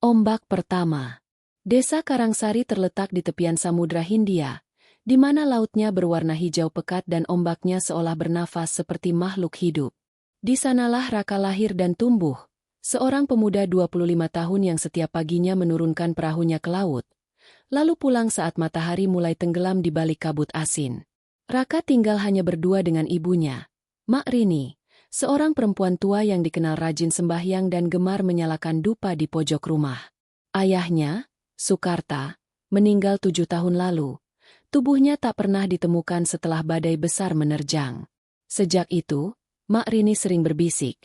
Ombak pertama. Desa Karangsari terletak di tepian Samudra Hindia, di mana lautnya berwarna hijau pekat dan ombaknya seolah bernafas seperti makhluk hidup. Di sanalah Raka lahir dan tumbuh, seorang pemuda 25 tahun yang setiap paginya menurunkan perahunya ke laut, lalu pulang saat matahari mulai tenggelam di balik kabut asin. Raka tinggal hanya berdua dengan ibunya, Mak Rini, seorang perempuan tua yang dikenal rajin sembahyang dan gemar menyalakan dupa di pojok rumah. Ayahnya, Sukarta, meninggal 7 tahun lalu. Tubuhnya tak pernah ditemukan setelah badai besar menerjang. Sejak itu, Mak Rini sering berbisik.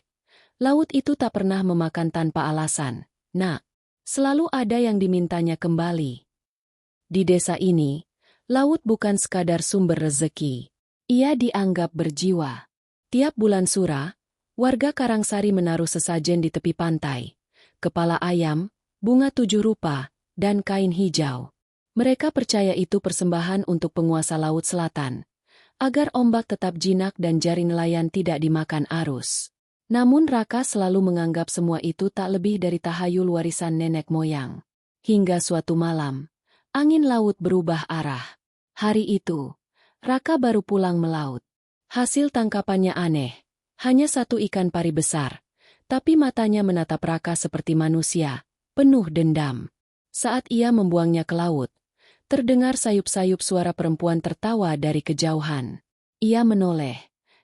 Laut itu tak pernah memakan tanpa alasan. Nak, selalu ada yang dimintanya kembali. Di desa ini, laut bukan sekadar sumber rezeki. Ia dianggap berjiwa. Tiap bulan sura, warga Karangsari menaruh sesajen di tepi pantai. Kepala ayam, bunga 7 rupa, dan kain hijau. Mereka percaya itu persembahan untuk penguasa Laut Selatan, agar ombak tetap jinak dan jari nelayan tidak dimakan arus. Namun Raka selalu menganggap semua itu tak lebih dari tahayul warisan nenek moyang. Hingga suatu malam, angin laut berubah arah. Hari itu, Raka baru pulang melaut. Hasil tangkapannya aneh, hanya satu ikan pari besar, tapi matanya menatap Raka seperti manusia, penuh dendam. Saat ia membuangnya ke laut, terdengar sayup-sayup suara perempuan tertawa dari kejauhan. Ia menoleh,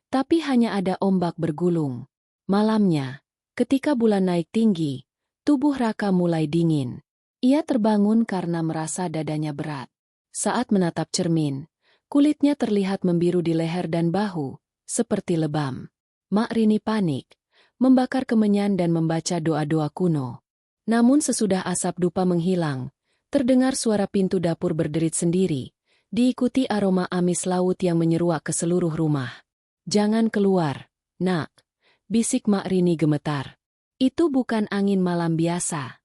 tapi hanya ada ombak bergulung. Malamnya, ketika bulan naik tinggi, tubuh Raka mulai dingin. Ia terbangun karena merasa dadanya berat. Saat menatap cermin, kulitnya terlihat membiru di leher dan bahu, seperti lebam. Mak Rini panik, membakar kemenyan dan membaca doa-doa kuno. Namun sesudah asap dupa menghilang, terdengar suara pintu dapur berderit sendiri, diikuti aroma amis laut yang menyeruak ke seluruh rumah. "Jangan keluar, Nak," bisik Mak Rini gemetar. Itu bukan angin malam biasa.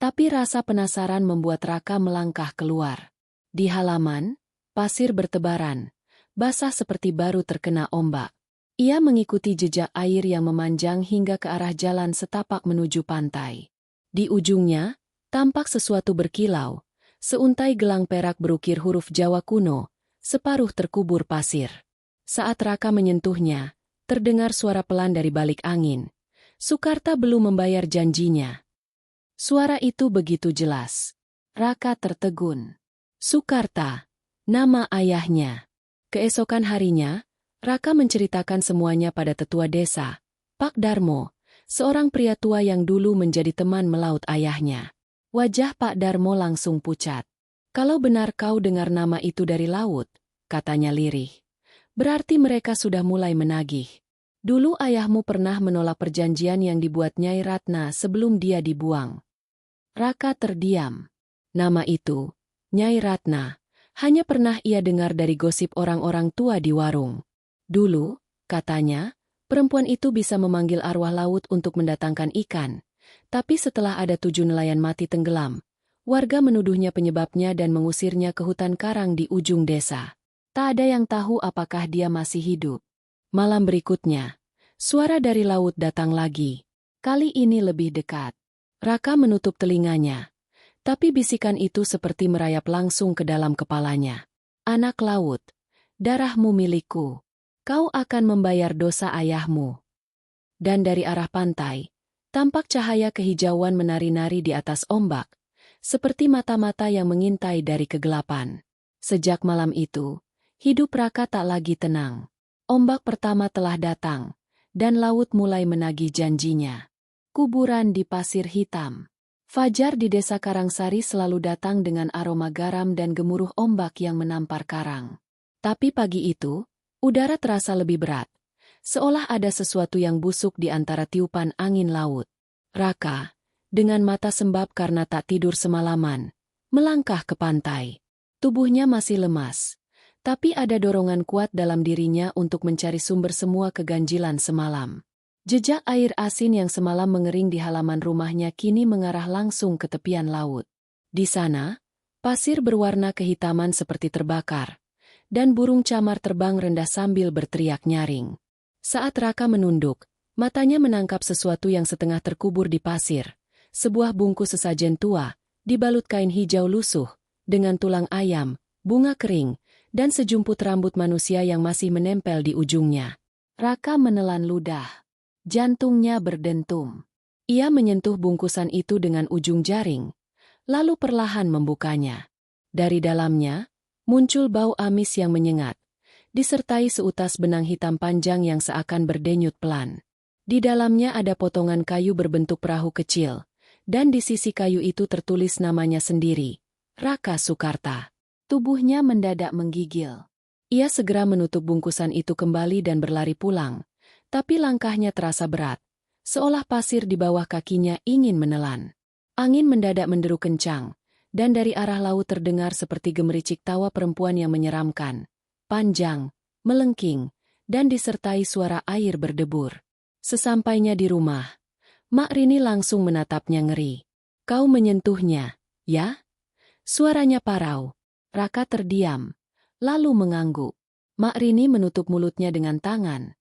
Tapi rasa penasaran membuat Raka melangkah keluar. Di halaman, pasir bertebaran, basah seperti baru terkena ombak. Ia mengikuti jejak air yang memanjang hingga ke arah jalan setapak menuju pantai. Di ujungnya, tampak sesuatu berkilau, seuntai gelang perak berukir huruf Jawa kuno, separuh terkubur pasir. Saat Raka menyentuhnya, terdengar suara pelan dari balik angin. Sukarta belum membayar janjinya. Suara itu begitu jelas. Raka tertegun. Sukarta, nama ayahnya. Keesokan harinya, Raka menceritakan semuanya pada tetua desa, Pak Darmo, seorang pria tua yang dulu menjadi teman melaut ayahnya. Wajah Pak Darmo langsung pucat. "Kalau benar kau dengar nama itu dari laut," katanya lirih, "berarti mereka sudah mulai menagih. Dulu ayahmu pernah menolak perjanjian yang dibuat Nyai Ratna sebelum dia dibuang." Raka terdiam. Nama itu, Nyai Ratna, hanya pernah ia dengar dari gosip orang-orang tua di warung. Dulu, katanya, perempuan itu bisa memanggil arwah laut untuk mendatangkan ikan. Tapi setelah ada 7 nelayan mati tenggelam, warga menuduhnya penyebabnya dan mengusirnya ke hutan karang di ujung desa. Tak ada yang tahu apakah dia masih hidup. Malam berikutnya, suara dari laut datang lagi. Kali ini lebih dekat. Raka menutup telinganya. Tapi bisikan itu seperti merayap langsung ke dalam kepalanya. "Anak laut, darahmu milikku. Kau akan membayar dosa ayahmu." Dan dari arah pantai, tampak cahaya kehijauan menari-nari di atas ombak, seperti mata-mata yang mengintai dari kegelapan. Sejak malam itu, hidup Raka tak lagi tenang. Ombak pertama telah datang, dan laut mulai menagih janjinya. Kuburan di pasir hitam. Fajar di desa Karangsari selalu datang dengan aroma garam dan gemuruh ombak yang menampar karang. Tapi pagi itu, udara terasa lebih berat, seolah ada sesuatu yang busuk di antara tiupan angin laut. Raka, dengan mata sembab karena tak tidur semalaman, melangkah ke pantai. Tubuhnya masih lemas, tapi ada dorongan kuat dalam dirinya untuk mencari sumber semua keganjilan semalam. Jejak air asin yang semalam mengering di halaman rumahnya kini mengarah langsung ke tepian laut. Di sana, pasir berwarna kehitaman seperti terbakar, dan burung camar terbang rendah sambil berteriak nyaring. Saat Raka menunduk, matanya menangkap sesuatu yang setengah terkubur di pasir, sebuah bungkus sesajen tua, dibalut kain hijau lusuh, dengan tulang ayam, bunga kering, dan sejumput rambut manusia yang masih menempel di ujungnya. Raka menelan ludah. Jantungnya berdentum. Ia menyentuh bungkusan itu dengan ujung jaring, lalu perlahan membukanya. Dari dalamnya, muncul bau amis yang menyengat, disertai seutas benang hitam panjang yang seakan berdenyut pelan. Di dalamnya ada potongan kayu berbentuk perahu kecil, dan di sisi kayu itu tertulis namanya sendiri, Raka Sukarta. Tubuhnya mendadak menggigil. Ia segera menutup bungkusan itu kembali dan berlari pulang, tapi langkahnya terasa berat, seolah pasir di bawah kakinya ingin menelan. Angin mendadak menderu kencang, dan dari arah laut terdengar seperti gemericik tawa perempuan yang menyeramkan, panjang, melengking, dan disertai suara air berdebur. Sesampainya di rumah, Mak Rini langsung menatapnya ngeri. "Kau menyentuhnya, ya?" Suaranya parau. Raka terdiam, lalu mengangguk. Mak Rini menutup mulutnya dengan tangan,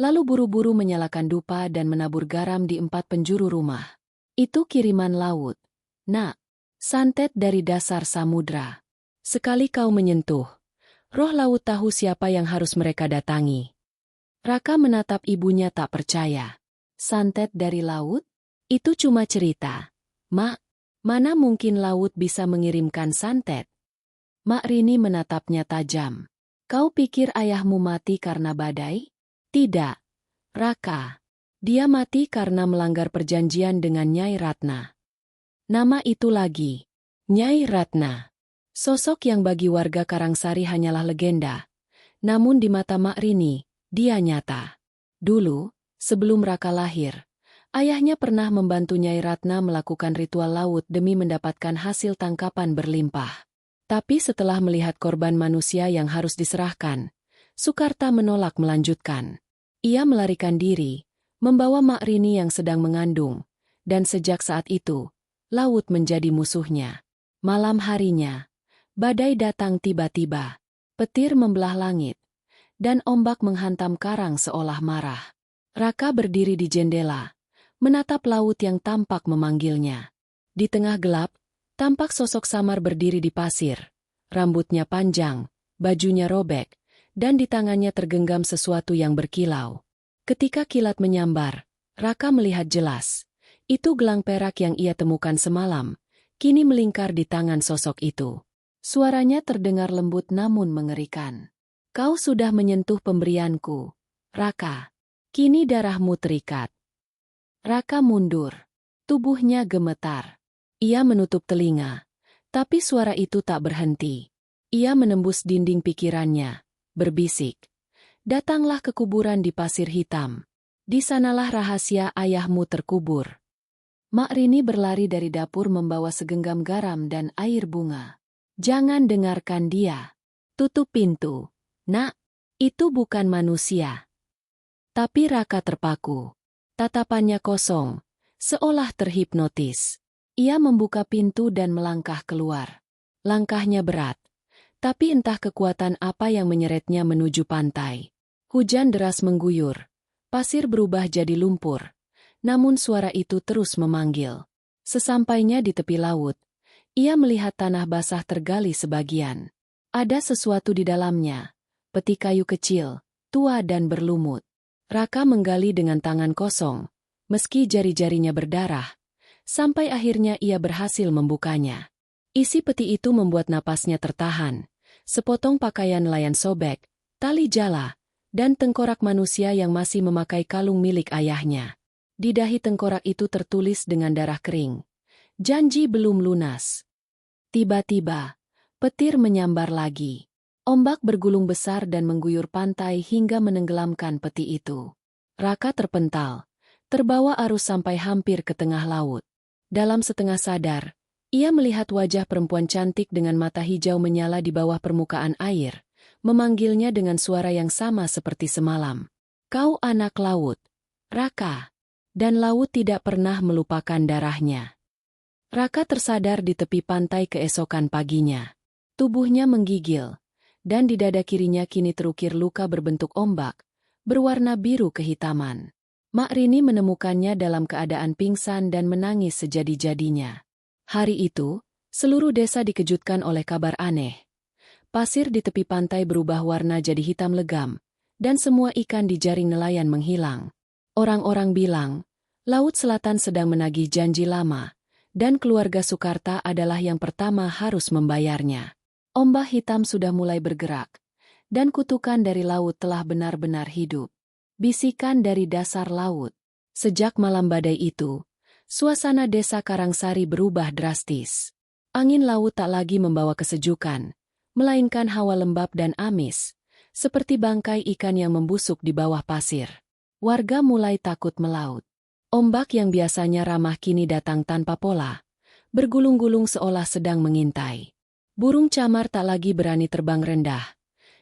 lalu buru-buru menyalakan dupa dan menabur garam di 4 penjuru rumah. "Itu kiriman laut, Nak. Santet dari dasar samudra. Sekali kau menyentuh, roh laut tahu siapa yang harus mereka datangi." Raka menatap ibunya tak percaya. "Santet dari laut? Itu cuma cerita. Mak, mana mungkin laut bisa mengirimkan santet?" Mak Rini menatapnya tajam. "Kau pikir ayahmu mati karena badai? Tidak, Raka. Dia mati karena melanggar perjanjian dengan Nyai Ratna." Nama itu lagi, Nyai Ratna. Sosok yang bagi warga Karangsari hanyalah legenda. Namun di mata Mak Rini, dia nyata. Dulu, sebelum Raka lahir, ayahnya pernah membantu Nyai Ratna melakukan ritual laut demi mendapatkan hasil tangkapan berlimpah. Tapi setelah melihat korban manusia yang harus diserahkan, Sukarta menolak melanjutkan. Ia melarikan diri, membawa Mak Rini yang sedang mengandung, dan sejak saat itu, laut menjadi musuhnya. Malam harinya, badai datang tiba-tiba, petir membelah langit, dan ombak menghantam karang seolah marah. Raka berdiri di jendela, menatap laut yang tampak memanggilnya. Di tengah gelap, tampak sosok samar berdiri di pasir. Rambutnya panjang, bajunya robek, dan di tangannya tergenggam sesuatu yang berkilau. Ketika kilat menyambar, Raka melihat jelas. Itu gelang perak yang ia temukan semalam, kini melingkar di tangan sosok itu. Suaranya terdengar lembut namun mengerikan. "Kau sudah menyentuh pemberianku, Raka. Kini darahmu terikat." Raka mundur. Tubuhnya gemetar. Ia menutup telinga. Tapi suara itu tak berhenti. Ia menembus dinding pikirannya, berbisik. "Datanglah ke kuburan di pasir hitam. Di sanalah rahasia ayahmu terkubur." Mak Rini berlari dari dapur membawa segenggam garam dan air bunga. "Jangan dengarkan dia. Tutup pintu. Nak, itu bukan manusia." Tapi Raka terpaku. Tatapannya kosong, seolah terhipnotis. Ia membuka pintu dan melangkah keluar. Langkahnya berat, tapi entah kekuatan apa yang menyeretnya menuju pantai. Hujan deras mengguyur, pasir berubah jadi lumpur, namun suara itu terus memanggil. Sesampainya di tepi laut, ia melihat tanah basah tergali sebagian. Ada sesuatu di dalamnya. Peti kayu kecil, tua dan berlumut. Raka menggali dengan tangan kosong, meski jari-jarinya berdarah, sampai akhirnya ia berhasil membukanya. Isi peti itu membuat napasnya tertahan. Sepotong pakaian nelayan sobek, tali jala, dan tengkorak manusia yang masih memakai kalung milik ayahnya. Di dahi tengkorak itu tertulis dengan darah kering, "Janji belum lunas." Tiba-tiba, petir menyambar lagi. Ombak bergulung besar dan mengguyur pantai hingga menenggelamkan peti itu. Raka terpental, terbawa arus sampai hampir ke tengah laut. Dalam setengah sadar, ia melihat wajah perempuan cantik dengan mata hijau menyala di bawah permukaan air, memanggilnya dengan suara yang sama seperti semalam. "Kau anak laut, Raka." Dan laut tidak pernah melupakan darahnya. Raka tersadar di tepi pantai keesokan paginya. Tubuhnya menggigil, dan di dada kirinya kini terukir luka berbentuk ombak, berwarna biru kehitaman. Mak Rini menemukannya dalam keadaan pingsan dan menangis sejadi-jadinya. Hari itu, seluruh desa dikejutkan oleh kabar aneh. Pasir di tepi pantai berubah warna jadi hitam legam, dan semua ikan di jaring nelayan menghilang. Orang-orang bilang, Laut Selatan sedang menagih janji lama, dan keluarga Sukarta adalah yang pertama harus membayarnya. Ombak hitam sudah mulai bergerak, dan kutukan dari laut telah benar-benar hidup. Bisikan dari dasar laut. Sejak malam badai itu, suasana desa Karangsari berubah drastis. Angin laut tak lagi membawa kesejukan, melainkan hawa lembab dan amis, seperti bangkai ikan yang membusuk di bawah pasir. Warga mulai takut melaut. Ombak yang biasanya ramah kini datang tanpa pola, bergulung-gulung seolah sedang mengintai. Burung camar tak lagi berani terbang rendah,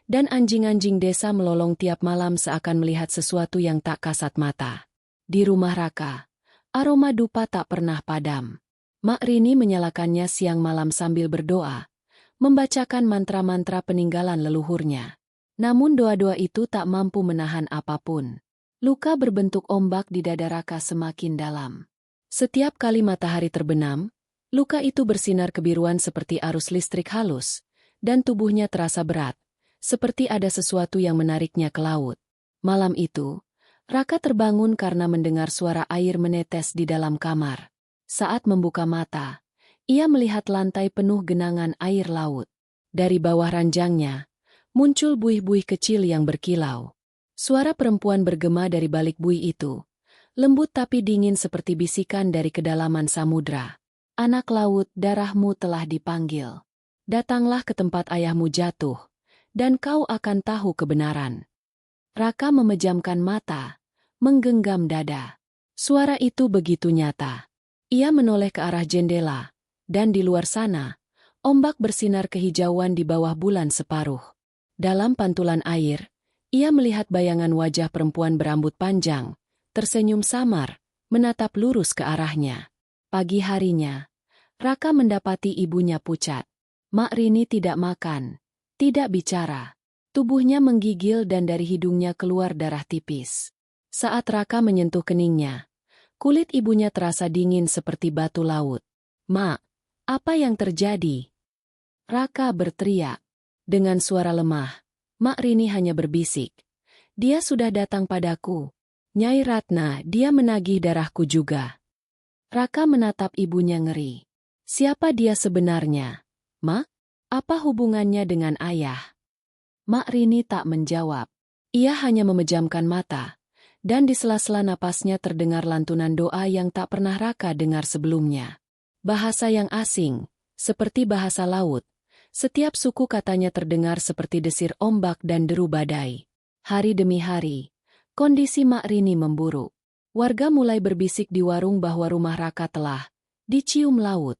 dan anjing-anjing desa melolong tiap malam seakan melihat sesuatu yang tak kasat mata. Di rumah Raka, aroma dupa tak pernah padam. Mak Rini menyalakannya siang malam sambil berdoa, membacakan mantra-mantra peninggalan leluhurnya. Namun doa-doa itu tak mampu menahan apapun. Luka berbentuk ombak di dada Raka semakin dalam. Setiap kali matahari terbenam, luka itu bersinar kebiruan seperti arus listrik halus, dan tubuhnya terasa berat, seperti ada sesuatu yang menariknya ke laut. Malam itu, Raka terbangun karena mendengar suara air menetes di dalam kamar. Saat membuka mata, ia melihat lantai penuh genangan air laut. Dari bawah ranjangnya, muncul buih-buih kecil yang berkilau. Suara perempuan bergema dari balik buih itu, lembut tapi dingin seperti bisikan dari kedalaman samudra. Anak laut, darahmu telah dipanggil. Datanglah ke tempat ayahmu jatuh, dan kau akan tahu kebenaran. Raka memejamkan mata, menggenggam dada. Suara itu begitu nyata. Ia menoleh ke arah jendela, dan di luar sana, ombak bersinar kehijauan di bawah bulan separuh. Dalam pantulan air, ia melihat bayangan wajah perempuan berambut panjang, tersenyum samar, menatap lurus ke arahnya. Pagi harinya, Raka mendapati ibunya pucat. Mak Rini tidak makan, tidak bicara. Tubuhnya menggigil dan dari hidungnya keluar darah tipis. Saat Raka menyentuh keningnya, kulit ibunya terasa dingin seperti batu laut. "Mak, apa yang terjadi?" Raka berteriak. Dengan suara lemah, Mak Rini hanya berbisik. "Dia sudah datang padaku. Nyai Ratna, dia menagih darahku juga." Raka menatap ibunya ngeri. Siapa dia sebenarnya? "Mak, apa hubungannya dengan ayah?" Mak Rini tak menjawab. Ia hanya memejamkan mata, dan di sela-sela napasnya terdengar lantunan doa yang tak pernah Raka dengar sebelumnya. Bahasa yang asing, seperti bahasa laut. Setiap suku katanya terdengar seperti desir ombak dan deru badai. Hari demi hari, kondisi Mak Rini memburuk. Warga mulai berbisik di warung bahwa rumah Raka telah dicium laut.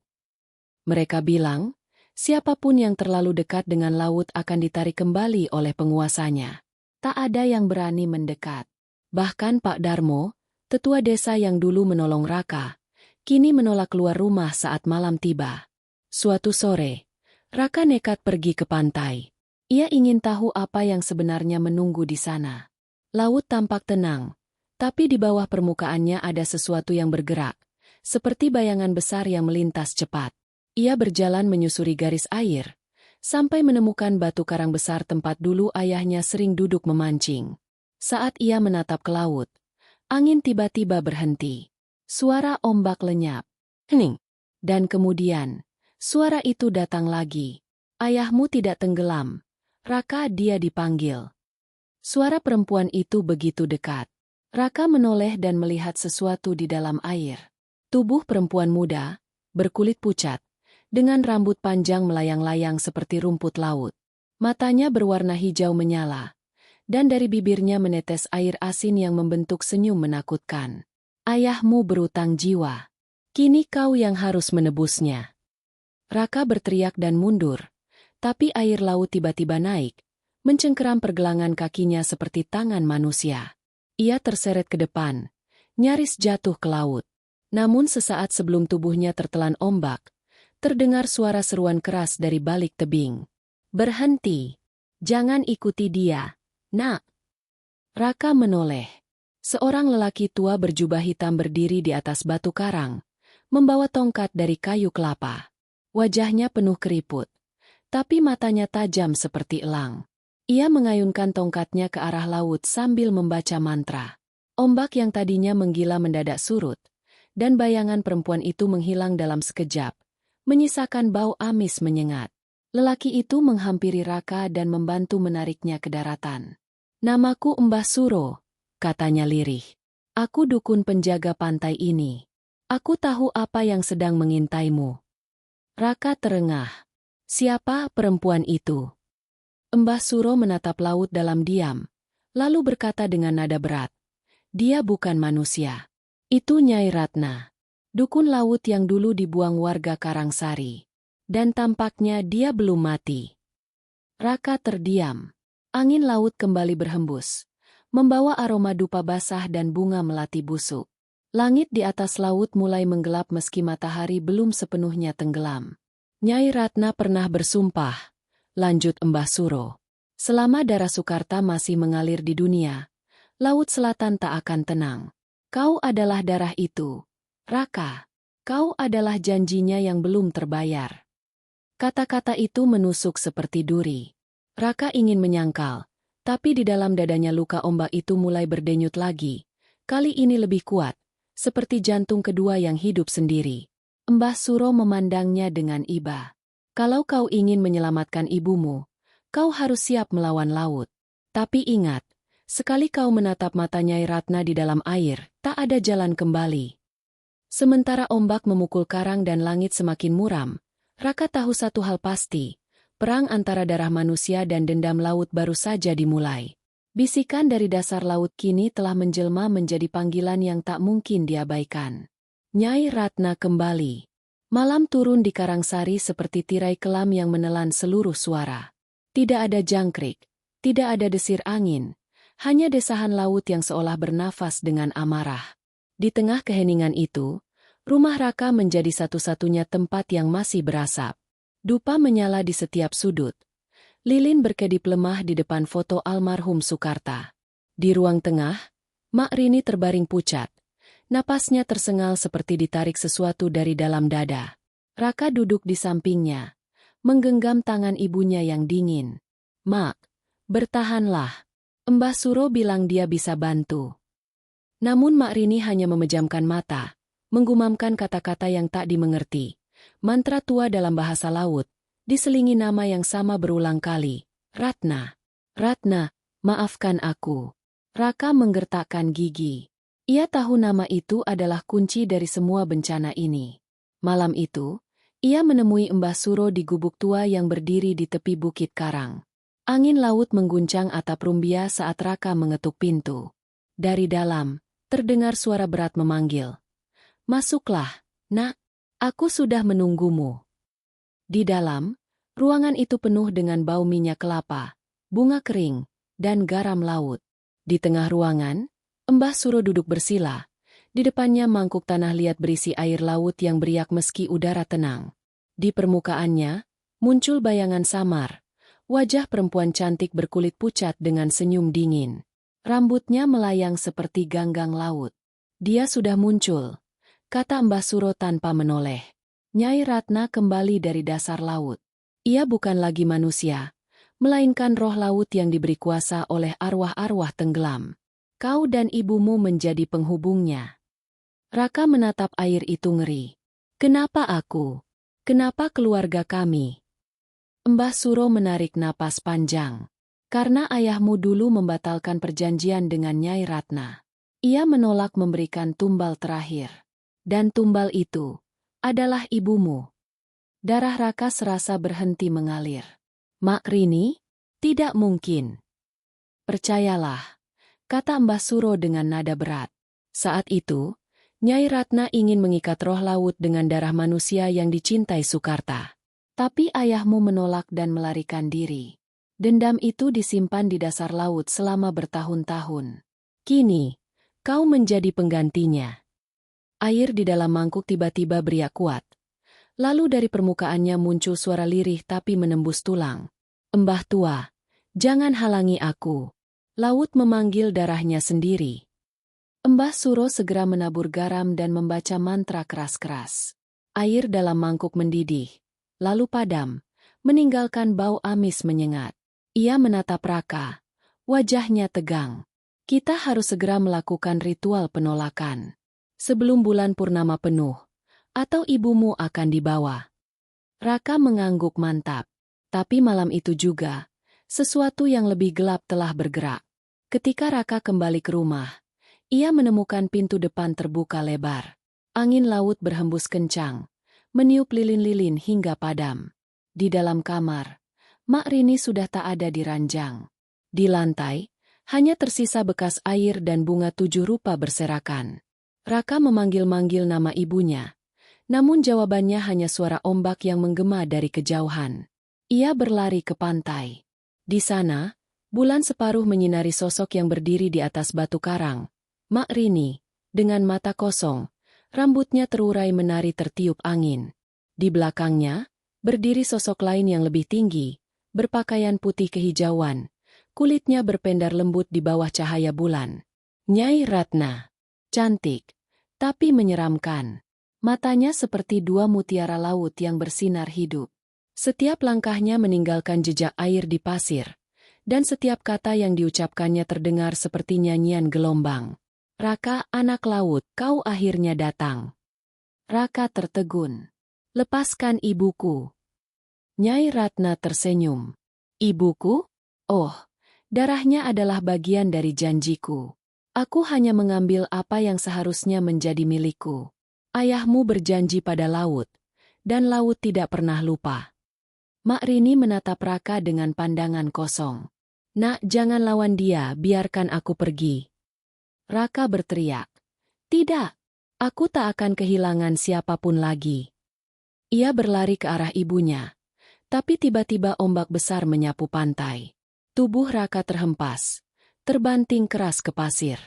Mereka bilang, siapapun yang terlalu dekat dengan laut akan ditarik kembali oleh penguasanya. Tak ada yang berani mendekat. Bahkan Pak Darmo, tetua desa yang dulu menolong Raka, kini menolak keluar rumah saat malam tiba. Suatu sore, Raka nekat pergi ke pantai. Ia ingin tahu apa yang sebenarnya menunggu di sana. Laut tampak tenang, tapi di bawah permukaannya ada sesuatu yang bergerak, seperti bayangan besar yang melintas cepat. Ia berjalan menyusuri garis air, sampai menemukan batu karang besar tempat dulu ayahnya sering duduk memancing. Saat ia menatap ke laut, angin tiba-tiba berhenti. Suara ombak lenyap. Hening. Dan kemudian, suara itu datang lagi. "Ayahmu tidak tenggelam. Raka, dia dipanggil." Suara perempuan itu begitu dekat. Raka menoleh dan melihat sesuatu di dalam air. Tubuh perempuan muda, berkulit pucat, dengan rambut panjang melayang-layang seperti rumput laut. Matanya berwarna hijau menyala, dan dari bibirnya menetes air asin yang membentuk senyum menakutkan. "Ayahmu berutang jiwa. Kini kau yang harus menebusnya." Raka berteriak dan mundur, tapi air laut tiba-tiba naik, mencengkeram pergelangan kakinya seperti tangan manusia. Ia terseret ke depan, nyaris jatuh ke laut. Namun sesaat sebelum tubuhnya tertelan ombak, terdengar suara seruan keras dari balik tebing. "Berhenti! Jangan ikuti dia, Nak!" Raka menoleh. Seorang lelaki tua berjubah hitam berdiri di atas batu karang, membawa tongkat dari kayu kelapa. Wajahnya penuh keriput, tapi matanya tajam seperti elang. Ia mengayunkan tongkatnya ke arah laut sambil membaca mantra. Ombak yang tadinya menggila mendadak surut, dan bayangan perempuan itu menghilang dalam sekejap, menyisakan bau amis menyengat. Lelaki itu menghampiri Raka dan membantu menariknya ke daratan. "Namaku Mbah Suro," katanya lirih. "Aku dukun penjaga pantai ini. Aku tahu apa yang sedang mengintaimu." Raka terengah. Siapa perempuan itu? Mbah Suro menatap laut dalam diam, lalu berkata dengan nada berat, "Dia bukan manusia. Itu Nyai Ratna, dukun laut yang dulu dibuang warga Karangsari. Dan tampaknya dia belum mati." Raka terdiam. Angin laut kembali berhembus, membawa aroma dupa basah dan bunga melati busuk. Langit di atas laut mulai menggelap meski matahari belum sepenuhnya tenggelam. "Nyai Ratna pernah bersumpah," lanjut Mbah Suro, "selama darah Sukarta masih mengalir di dunia, Laut Selatan tak akan tenang. Kau adalah darah itu, Raka. Kau adalah janjinya yang belum terbayar." Kata-kata itu menusuk seperti duri. Raka ingin menyangkal, tapi di dalam dadanya luka ombak itu mulai berdenyut lagi. Kali ini lebih kuat, seperti jantung kedua yang hidup sendiri. Mbah Suro memandangnya dengan iba. "Kalau kau ingin menyelamatkan ibumu, kau harus siap melawan laut. Tapi ingat, sekali kau menatap mata Nyai Ratna di dalam air, tak ada jalan kembali." Sementara ombak memukul karang dan langit semakin muram, Raka tahu satu hal pasti, perang antara darah manusia dan dendam laut baru saja dimulai. Bisikan dari dasar laut kini telah menjelma menjadi panggilan yang tak mungkin diabaikan. Nyai Ratna kembali. Malam turun di Karangsari seperti tirai kelam yang menelan seluruh suara. Tidak ada jangkrik, tidak ada desir angin, hanya desahan laut yang seolah bernafas dengan amarah. Di tengah keheningan itu, rumah Raka menjadi satu-satunya tempat yang masih berasap. Dupa menyala di setiap sudut. Lilin berkedip lemah di depan foto almarhum Sukarta. Di ruang tengah, Mak Rini terbaring pucat. Napasnya tersengal seperti ditarik sesuatu dari dalam dada. Raka duduk di sampingnya, menggenggam tangan ibunya yang dingin. "Mak, bertahanlah." Mbah Suro bilang dia bisa bantu. Namun Mak Rini hanya memejamkan mata, menggumamkan kata-kata yang tak dimengerti. Mantra tua dalam bahasa laut, diselingi nama yang sama berulang kali. "Ratna. Ratna, maafkan aku." Raka menggertakkan gigi. Ia tahu nama itu adalah kunci dari semua bencana ini. Malam itu, ia menemui Mbah Suro di gubuk tua yang berdiri di tepi bukit karang. Angin laut mengguncang atap rumbia saat Raka mengetuk pintu. Dari dalam, terdengar suara berat memanggil. "Masuklah, Nak. Aku sudah menunggumu." Di dalam, ruangan itu penuh dengan bau minyak kelapa, bunga kering, dan garam laut. Di tengah ruangan, Mbah Suro duduk bersila. Di depannya mangkuk tanah liat berisi air laut yang beriak meski udara tenang. Di permukaannya, muncul bayangan samar. Wajah perempuan cantik berkulit pucat dengan senyum dingin. Rambutnya melayang seperti ganggang laut. "Dia sudah muncul," kata Mbah Suro tanpa menoleh. Nyai Ratna kembali dari dasar laut. Ia bukan lagi manusia, melainkan roh laut yang diberi kuasa oleh arwah-arwah tenggelam. "Kau dan ibumu menjadi penghubungnya." Raka menatap air itu ngeri. "Kenapa aku? Kenapa keluarga kami?" Mbah Suro menarik napas panjang. "Karena ayahmu dulu membatalkan perjanjian dengan Nyai Ratna. Ia menolak memberikan tumbal terakhir. Dan tumbal itu adalah ibumu." Darah Raka serasa berhenti mengalir. "Mak Rini? Tidak mungkin." "Percayalah," kata Mbah Suro dengan nada berat. Saat itu, Nyai Ratna ingin mengikat roh laut dengan darah manusia yang dicintai Sukarta. Tapi ayahmu menolak dan melarikan diri. Dendam itu disimpan di dasar laut selama bertahun-tahun. Kini, kau menjadi penggantinya. Air di dalam mangkuk tiba-tiba beriak kuat. Lalu dari permukaannya muncul suara lirih tapi menembus tulang. "Mbah tua, jangan halangi aku." Laut memanggil darahnya sendiri. Mbah Suro segera menabur garam dan membaca mantra keras-keras. Air dalam mangkuk mendidih, lalu padam, meninggalkan bau amis menyengat. Ia menatap Raka. Wajahnya tegang. Kita harus segera melakukan ritual penolakan. Sebelum bulan purnama penuh, atau ibumu akan dibawa. Raka mengangguk mantap. Tapi malam itu juga, sesuatu yang lebih gelap telah bergerak. Ketika Raka kembali ke rumah, ia menemukan pintu depan terbuka lebar. Angin laut berhembus kencang, meniup lilin-lilin hingga padam. Di dalam kamar, Mak Rini sudah tak ada di ranjang. Di lantai, hanya tersisa bekas air dan bunga 7 rupa berserakan. Raka memanggil-manggil nama ibunya, namun jawabannya hanya suara ombak yang menggema dari kejauhan. Ia berlari ke pantai. Di sana, bulan separuh menyinari sosok yang berdiri di atas batu karang. Mak Rini, dengan mata kosong, rambutnya terurai menari tertiup angin. Di belakangnya, berdiri sosok lain yang lebih tinggi, berpakaian putih kehijauan, kulitnya berpendar lembut di bawah cahaya bulan. Nyai Ratna. Cantik, tapi menyeramkan. Matanya seperti 2 mutiara laut yang bersinar hidup. Setiap langkahnya meninggalkan jejak air di pasir, dan setiap kata yang diucapkannya terdengar seperti nyanyian gelombang. Raka, anak laut, kau akhirnya datang. Raka tertegun. Lepaskan ibuku. Nyai Ratna tersenyum. Ibuku? Oh, darahnya adalah bagian dari janjiku. Aku hanya mengambil apa yang seharusnya menjadi milikku. Ayahmu berjanji pada laut, dan laut tidak pernah lupa. Mak Rini menatap Raka dengan pandangan kosong. Nak, jangan lawan dia, biarkan aku pergi. Raka berteriak. Tidak, aku tak akan kehilangan siapapun lagi. Ia berlari ke arah ibunya, tapi tiba-tiba ombak besar menyapu pantai. Tubuh Raka terhempas, terbanting keras ke pasir.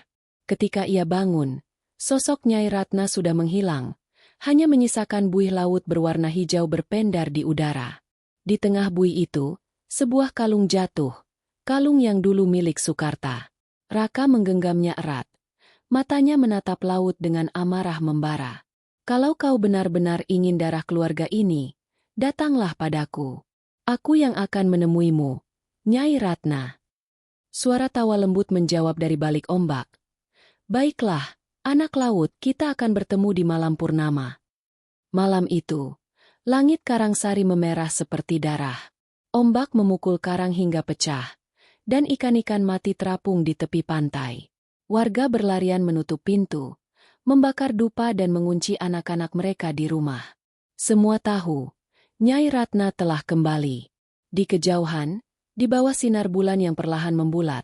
Ketika ia bangun, sosok Nyai Ratna sudah menghilang, hanya menyisakan buih laut berwarna hijau berpendar di udara. Di tengah buih itu, sebuah kalung jatuh, kalung yang dulu milik Sukarta. Raka menggenggamnya erat. Matanya menatap laut dengan amarah membara. Kalau kau benar-benar ingin darah keluarga ini, datanglah padaku. Aku yang akan menemuimu, Nyai Ratna. Suara tawa lembut menjawab dari balik ombak. Baiklah, anak laut, kita akan bertemu di malam purnama. Malam itu, langit Karangsari memerah seperti darah. Ombak memukul karang hingga pecah, dan ikan-ikan mati terapung di tepi pantai. Warga berlarian menutup pintu, membakar dupa dan mengunci anak-anak mereka di rumah. Semua tahu, Nyai Ratna telah kembali. Di kejauhan, di bawah sinar bulan yang perlahan membulat,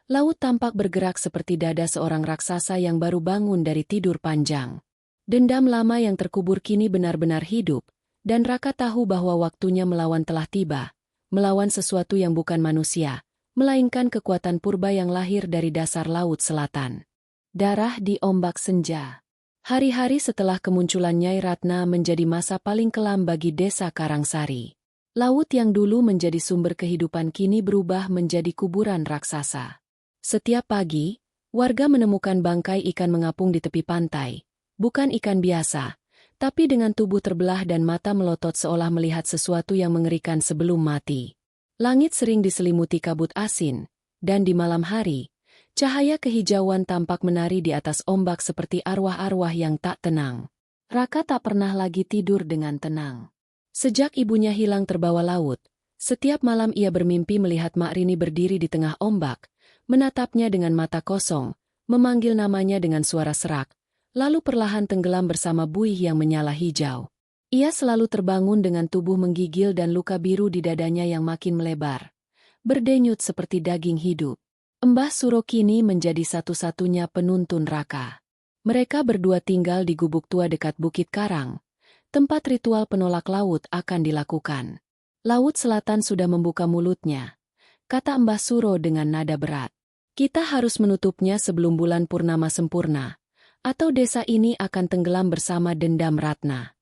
laut tampak bergerak seperti dada seorang raksasa yang baru bangun dari tidur panjang. Dendam lama yang terkubur kini benar-benar hidup, dan Raka tahu bahwa waktunya melawan telah tiba, melawan sesuatu yang bukan manusia, melainkan kekuatan purba yang lahir dari dasar laut selatan. Darah di ombak senja. Hari-hari setelah kemunculan Nyai Ratna menjadi masa paling kelam bagi desa Karangsari. Laut yang dulu menjadi sumber kehidupan kini berubah menjadi kuburan raksasa. Setiap pagi, warga menemukan bangkai ikan mengapung di tepi pantai. Bukan ikan biasa, tapi dengan tubuh terbelah dan mata melotot seolah melihat sesuatu yang mengerikan sebelum mati. Langit sering diselimuti kabut asin, dan di malam hari, cahaya kehijauan tampak menari di atas ombak seperti arwah-arwah yang tak tenang. Raka tak pernah lagi tidur dengan tenang. Sejak ibunya hilang terbawa laut, setiap malam ia bermimpi melihat Mak Rini berdiri di tengah ombak, menatapnya dengan mata kosong, memanggil namanya dengan suara serak, lalu perlahan tenggelam bersama buih yang menyala hijau. Ia selalu terbangun dengan tubuh menggigil dan luka biru di dadanya yang makin melebar, berdenyut seperti daging hidup. Mbah Suro kini menjadi satu-satunya penuntun Raka. Mereka berdua tinggal di gubuk tua dekat Bukit Karang, tempat ritual penolak laut akan dilakukan. Laut Selatan sudah membuka mulutnya, kata Mbah Suro dengan nada berat. Kita harus menutupnya sebelum bulan purnama sempurna, atau desa ini akan tenggelam bersama dendam Ratna.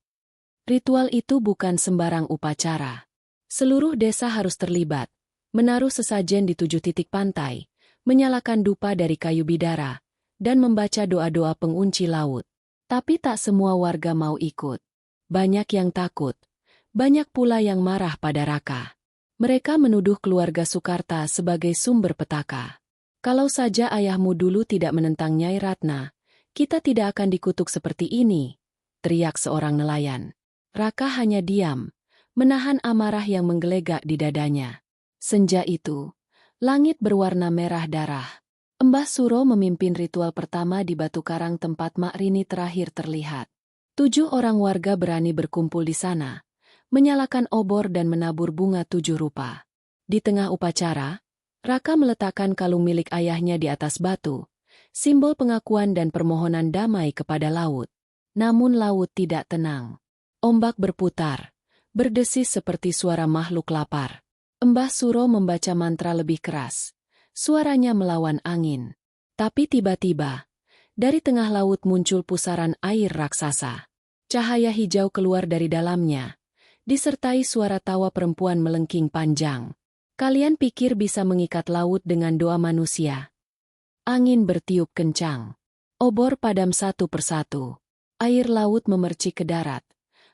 Ritual itu bukan sembarang upacara. Seluruh desa harus terlibat, menaruh sesajen di 7 titik pantai, menyalakan dupa dari kayu bidara, dan membaca doa-doa pengunci laut. Tapi tak semua warga mau ikut. Banyak yang takut. Banyak pula yang marah pada Raka. Mereka menuduh keluarga Sukarta sebagai sumber petaka. Kalau saja ayahmu dulu tidak menentang Nyai Ratna, kita tidak akan dikutuk seperti ini, teriak seorang nelayan. Raka hanya diam, menahan amarah yang menggelegak di dadanya. Senja itu, langit berwarna merah darah. Mbah Suro memimpin ritual pertama di batu karang tempat Mak Rini terakhir terlihat. 7 orang warga berani berkumpul di sana, menyalakan obor dan menabur bunga 7 rupa. Di tengah upacara, Raka meletakkan kalung milik ayahnya di atas batu, simbol pengakuan dan permohonan damai kepada laut. Namun laut tidak tenang. Ombak berputar, berdesis seperti suara makhluk lapar. Mbah Suro membaca mantra lebih keras. Suaranya melawan angin. Tapi tiba-tiba, dari tengah laut muncul pusaran air raksasa. Cahaya hijau keluar dari dalamnya, disertai suara tawa perempuan melengking panjang. Kalian pikir bisa mengikat laut dengan doa manusia? Angin bertiup kencang. Obor padam satu persatu. Air laut memercik ke darat,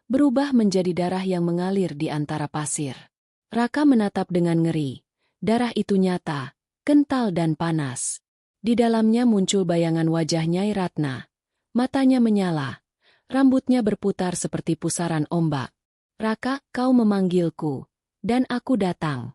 berubah menjadi darah yang mengalir di antara pasir. Raka menatap dengan ngeri. Darah itu nyata, kental dan panas. Di dalamnya muncul bayangan wajah Nyai Ratna. Matanya menyala. Rambutnya berputar seperti pusaran ombak. Raka, kau memanggilku. Dan aku datang.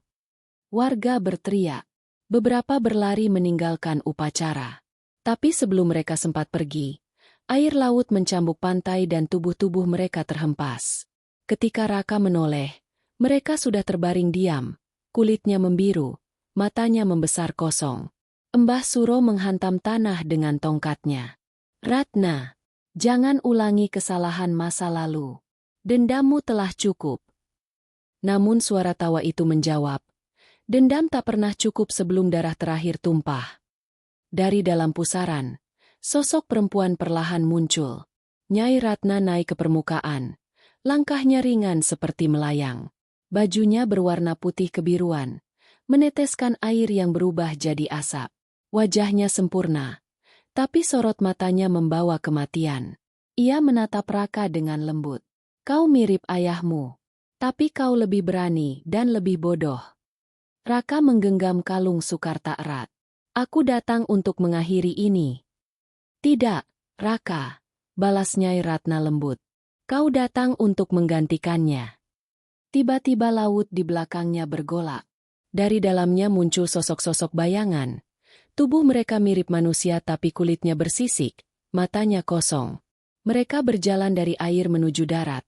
Warga berteriak. Beberapa berlari meninggalkan upacara. Tapi sebelum mereka sempat pergi, air laut mencambuk pantai dan tubuh-tubuh mereka terhempas. Ketika Raka menoleh, mereka sudah terbaring diam. Kulitnya membiru. Matanya membesar kosong. Mbah Suro menghantam tanah dengan tongkatnya. Ratna, jangan ulangi kesalahan masa lalu. Dendammu telah cukup. Namun suara tawa itu menjawab, dendam tak pernah cukup sebelum darah terakhir tumpah. Dari dalam pusaran, sosok perempuan perlahan muncul. Nyai Ratna naik ke permukaan. Langkahnya ringan seperti melayang. Bajunya berwarna putih kebiruan, meneteskan air yang berubah jadi asap. Wajahnya sempurna, tapi sorot matanya membawa kematian. Ia menatap Raka dengan lembut. Kau mirip ayahmu, tapi kau lebih berani dan lebih bodoh. Raka menggenggam kalung Sukarta erat. Aku datang untuk mengakhiri ini. Tidak, Raka, balas Nyai Ratna lembut. Kau datang untuk menggantikannya. Tiba-tiba laut di belakangnya bergolak. Dari dalamnya muncul sosok-sosok bayangan. Tubuh mereka mirip manusia tapi kulitnya bersisik, matanya kosong. Mereka berjalan dari air menuju darat,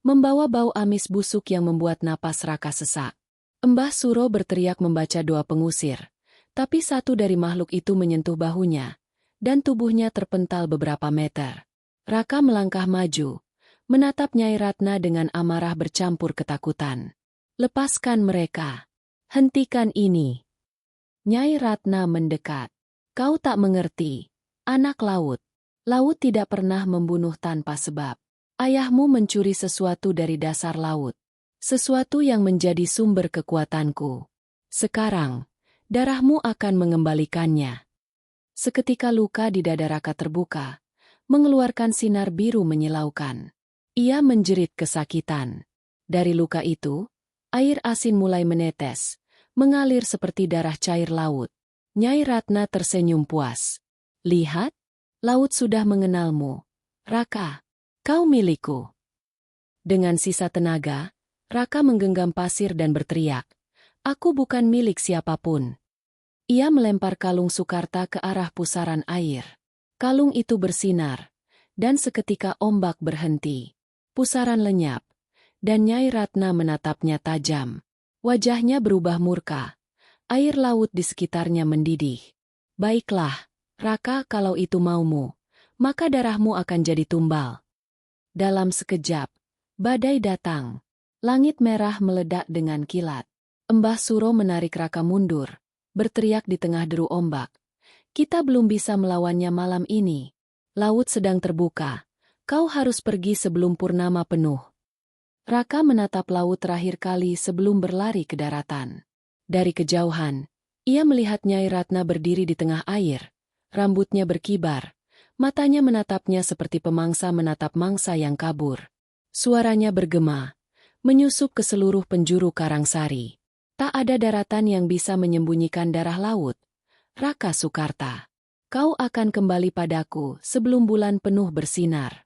membawa bau amis busuk yang membuat napas Raka sesak. Mbah Suro berteriak membaca doa pengusir, tapi satu dari makhluk itu menyentuh bahunya, dan tubuhnya terpental beberapa meter. Raka melangkah maju, menatap Nyai Ratna dengan amarah bercampur ketakutan. Lepaskan mereka. Hentikan ini. Nyai Ratna mendekat. Kau tak mengerti. Anak laut. Laut tidak pernah membunuh tanpa sebab. Ayahmu mencuri sesuatu dari dasar laut. Sesuatu yang menjadi sumber kekuatanku. Sekarang, darahmu akan mengembalikannya. Seketika luka di dada Raka terbuka, mengeluarkan sinar biru menyilaukan. Ia menjerit kesakitan. Dari luka itu, air asin mulai menetes, mengalir seperti darah cair laut. Nyai Ratna tersenyum puas. Lihat, laut sudah mengenalmu. Raka, kau milikku. Dengan sisa tenaga, Raka menggenggam pasir dan berteriak, aku bukan milik siapapun. Ia melempar kalung Sukarta ke arah pusaran air. Kalung itu bersinar, dan seketika ombak berhenti. Pusaran lenyap, dan Nyai Ratna menatapnya tajam. Wajahnya berubah murka. Air laut di sekitarnya mendidih. Baiklah, Raka, kalau itu maumu, maka darahmu akan jadi tumbal. Dalam sekejap, badai datang. Langit merah meledak dengan kilat. Mbah Suro menarik Raka mundur, berteriak di tengah deru ombak. Kita belum bisa melawannya malam ini. Laut sedang terbuka. Kau harus pergi sebelum purnama penuh. Raka menatap laut terakhir kali sebelum berlari ke daratan. Dari kejauhan, ia melihat Nyai Ratna berdiri di tengah air, Rambutnya berkibar, matanya menatapnya seperti pemangsa menatap mangsa yang kabur. Suaranya bergema, menyusup ke seluruh penjuru Karangsari. Tak ada daratan yang bisa menyembunyikan darah laut. Raka Sukarta, kau akan kembali padaku sebelum bulan penuh bersinar.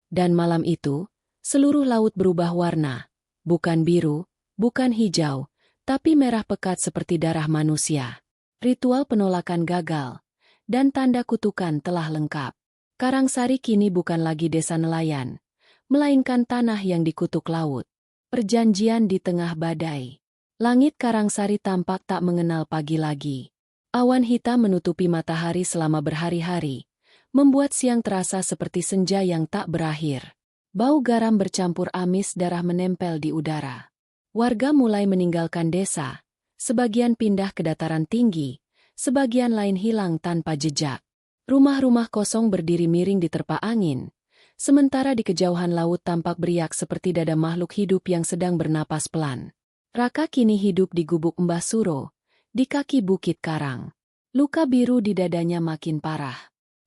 Dan malam itu, seluruh laut berubah warna. Bukan biru, bukan hijau, tapi merah pekat seperti darah manusia. Ritual penolakan gagal, dan tanda kutukan telah lengkap. Karangsari kini bukan lagi desa nelayan, melainkan tanah yang dikutuk laut. Perjanjian di tengah badai. Langit Karangsari tampak tak mengenal pagi lagi. Awan hitam menutupi matahari selama berhari-hari, membuat siang terasa seperti senja yang tak berakhir. Bau garam bercampur amis darah menempel di udara. Warga mulai meninggalkan desa, sebagian pindah ke dataran tinggi, sebagian lain hilang tanpa jejak. Rumah-rumah kosong berdiri miring di terpa angin, sementara di kejauhan laut tampak beriak seperti dada makhluk hidup yang sedang bernapas pelan. Raka kini hidup di gubuk Mbah Suro, di kaki Bukit Karang. Luka biru di dadanya makin parah.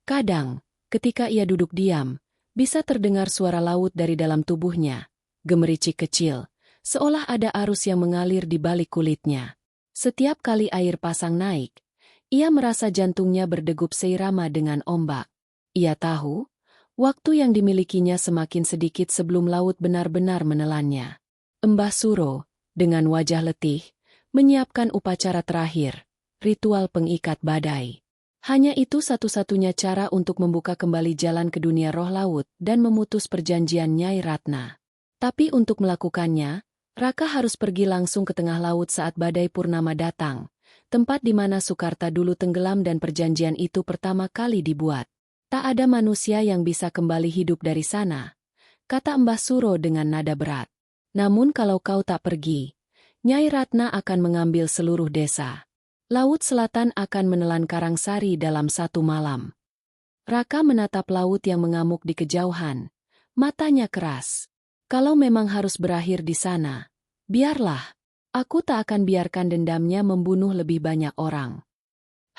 Kadang, ketika ia duduk diam, bisa terdengar suara laut dari dalam tubuhnya, gemericik kecil, seolah ada arus yang mengalir di balik kulitnya. Setiap kali air pasang naik, ia merasa jantungnya berdegup seirama dengan ombak. Ia tahu, waktu yang dimilikinya semakin sedikit sebelum laut benar-benar menelannya. Mbah Suro, dengan wajah letih, menyiapkan upacara terakhir, ritual pengikat badai. Hanya itu satu-satunya cara untuk membuka kembali jalan ke dunia roh laut dan memutus perjanjian Nyai Ratna. Tapi untuk melakukannya, Raka harus pergi langsung ke tengah laut saat badai purnama datang, tempat di mana Sukarta dulu tenggelam dan perjanjian itu pertama kali dibuat. Tak ada manusia yang bisa kembali hidup dari sana, kata Mbah Suro dengan nada berat. Namun kalau kau tak pergi, Nyai Ratna akan mengambil seluruh desa. Laut Selatan akan menelan Karangsari dalam satu malam. Raka menatap laut yang mengamuk di kejauhan. Matanya keras. Kalau memang harus berakhir di sana, biarlah. Aku tak akan biarkan dendamnya membunuh lebih banyak orang.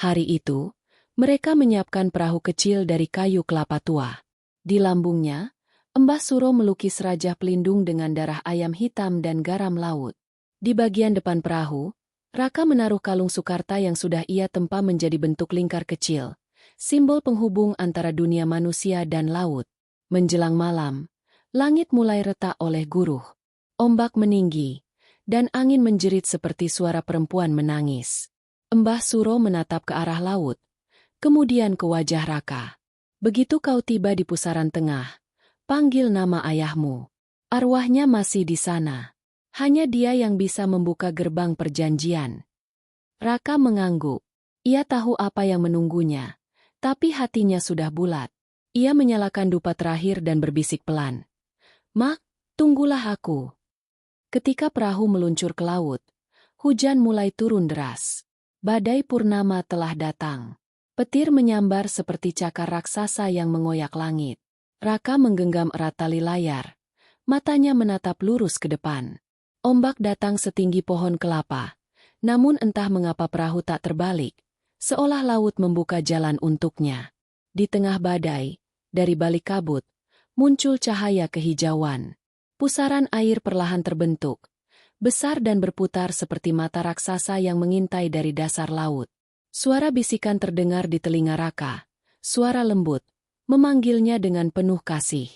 Hari itu, mereka menyiapkan perahu kecil dari kayu kelapa tua. Di lambungnya, Mbah Suro melukis rajah pelindung dengan darah ayam hitam dan garam laut. Di bagian depan perahu, Raka menaruh kalung Sukarta yang sudah ia tempa menjadi bentuk lingkar kecil, simbol penghubung antara dunia manusia dan laut. Menjelang malam, langit mulai retak oleh guruh. Ombak meninggi, dan angin menjerit seperti suara perempuan menangis. Mbah Suro menatap ke arah laut, kemudian ke wajah Raka. Begitu kau tiba di pusaran tengah, panggil nama ayahmu. Arwahnya masih di sana. Hanya dia yang bisa membuka gerbang perjanjian. Raka mengangguk. Ia tahu apa yang menunggunya, tapi hatinya sudah bulat. Ia menyalakan dupa terakhir dan berbisik pelan. Mak, tunggulah aku. Ketika perahu meluncur ke laut, hujan mulai turun deras. Badai purnama telah datang. Petir menyambar seperti cakar raksasa yang mengoyak langit. Raka menggenggam erat tali layar. Matanya menatap lurus ke depan. Ombak datang setinggi pohon kelapa, namun entah mengapa perahu tak terbalik, seolah laut membuka jalan untuknya. Di tengah badai, dari balik kabut, muncul cahaya kehijauan. Pusaran air perlahan terbentuk, besar dan berputar seperti mata raksasa yang mengintai dari dasar laut. Suara bisikan terdengar di telinga Raka, suara lembut, memanggilnya dengan penuh kasih.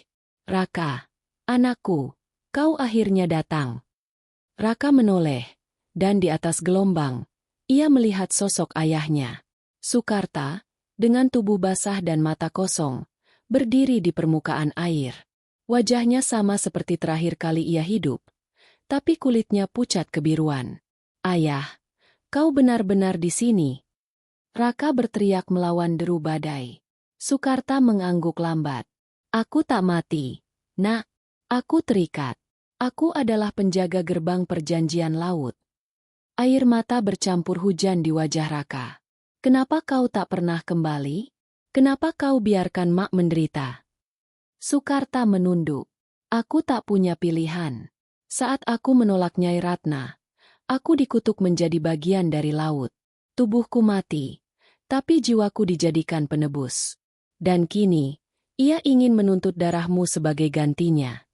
Raka, anakku, kau akhirnya datang. Raka menoleh, dan di atas gelombang, ia melihat sosok ayahnya. Sukarta, dengan tubuh basah dan mata kosong, berdiri di permukaan air. Wajahnya sama seperti terakhir kali ia hidup, tapi kulitnya pucat kebiruan. Ayah, kau benar-benar di sini. Raka berteriak melawan deru badai. Sukarta mengangguk lambat. Aku tak mati, nak. Aku terikat. Aku adalah penjaga gerbang perjanjian laut. Air mata bercampur hujan di wajah Raka. Kenapa kau tak pernah kembali? Kenapa kau biarkan mak menderita? Sukarta menunduk. Aku tak punya pilihan. Saat aku menolak Nyai Ratna, aku dikutuk menjadi bagian dari laut. Tubuhku mati, Tapi jiwaku dijadikan penebus. Dan kini, ia ingin menuntut darahmu sebagai gantinya.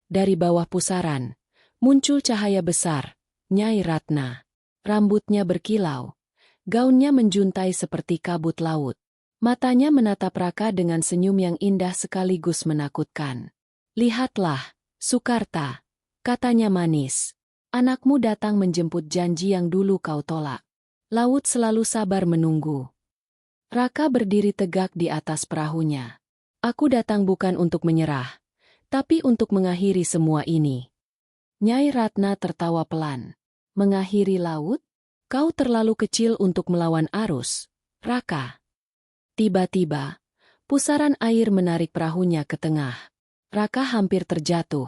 Dari bawah pusaran, muncul cahaya besar, Nyai Ratna. Rambutnya berkilau. Gaunnya menjuntai seperti kabut laut. Matanya menatap Raka dengan senyum yang indah sekaligus menakutkan. Lihatlah, Sukarta, katanya manis. Anakmu datang menjemput janji yang dulu kau tolak. Laut selalu sabar menunggu. Raka berdiri tegak di atas perahunya. Aku datang bukan untuk menyerah, tapi untuk mengakhiri semua ini. Nyai Ratna tertawa pelan. Mengakhiri laut? Kau terlalu kecil untuk melawan arus, Raka. Tiba-tiba, pusaran air menarik perahunya ke tengah. Raka hampir terjatuh,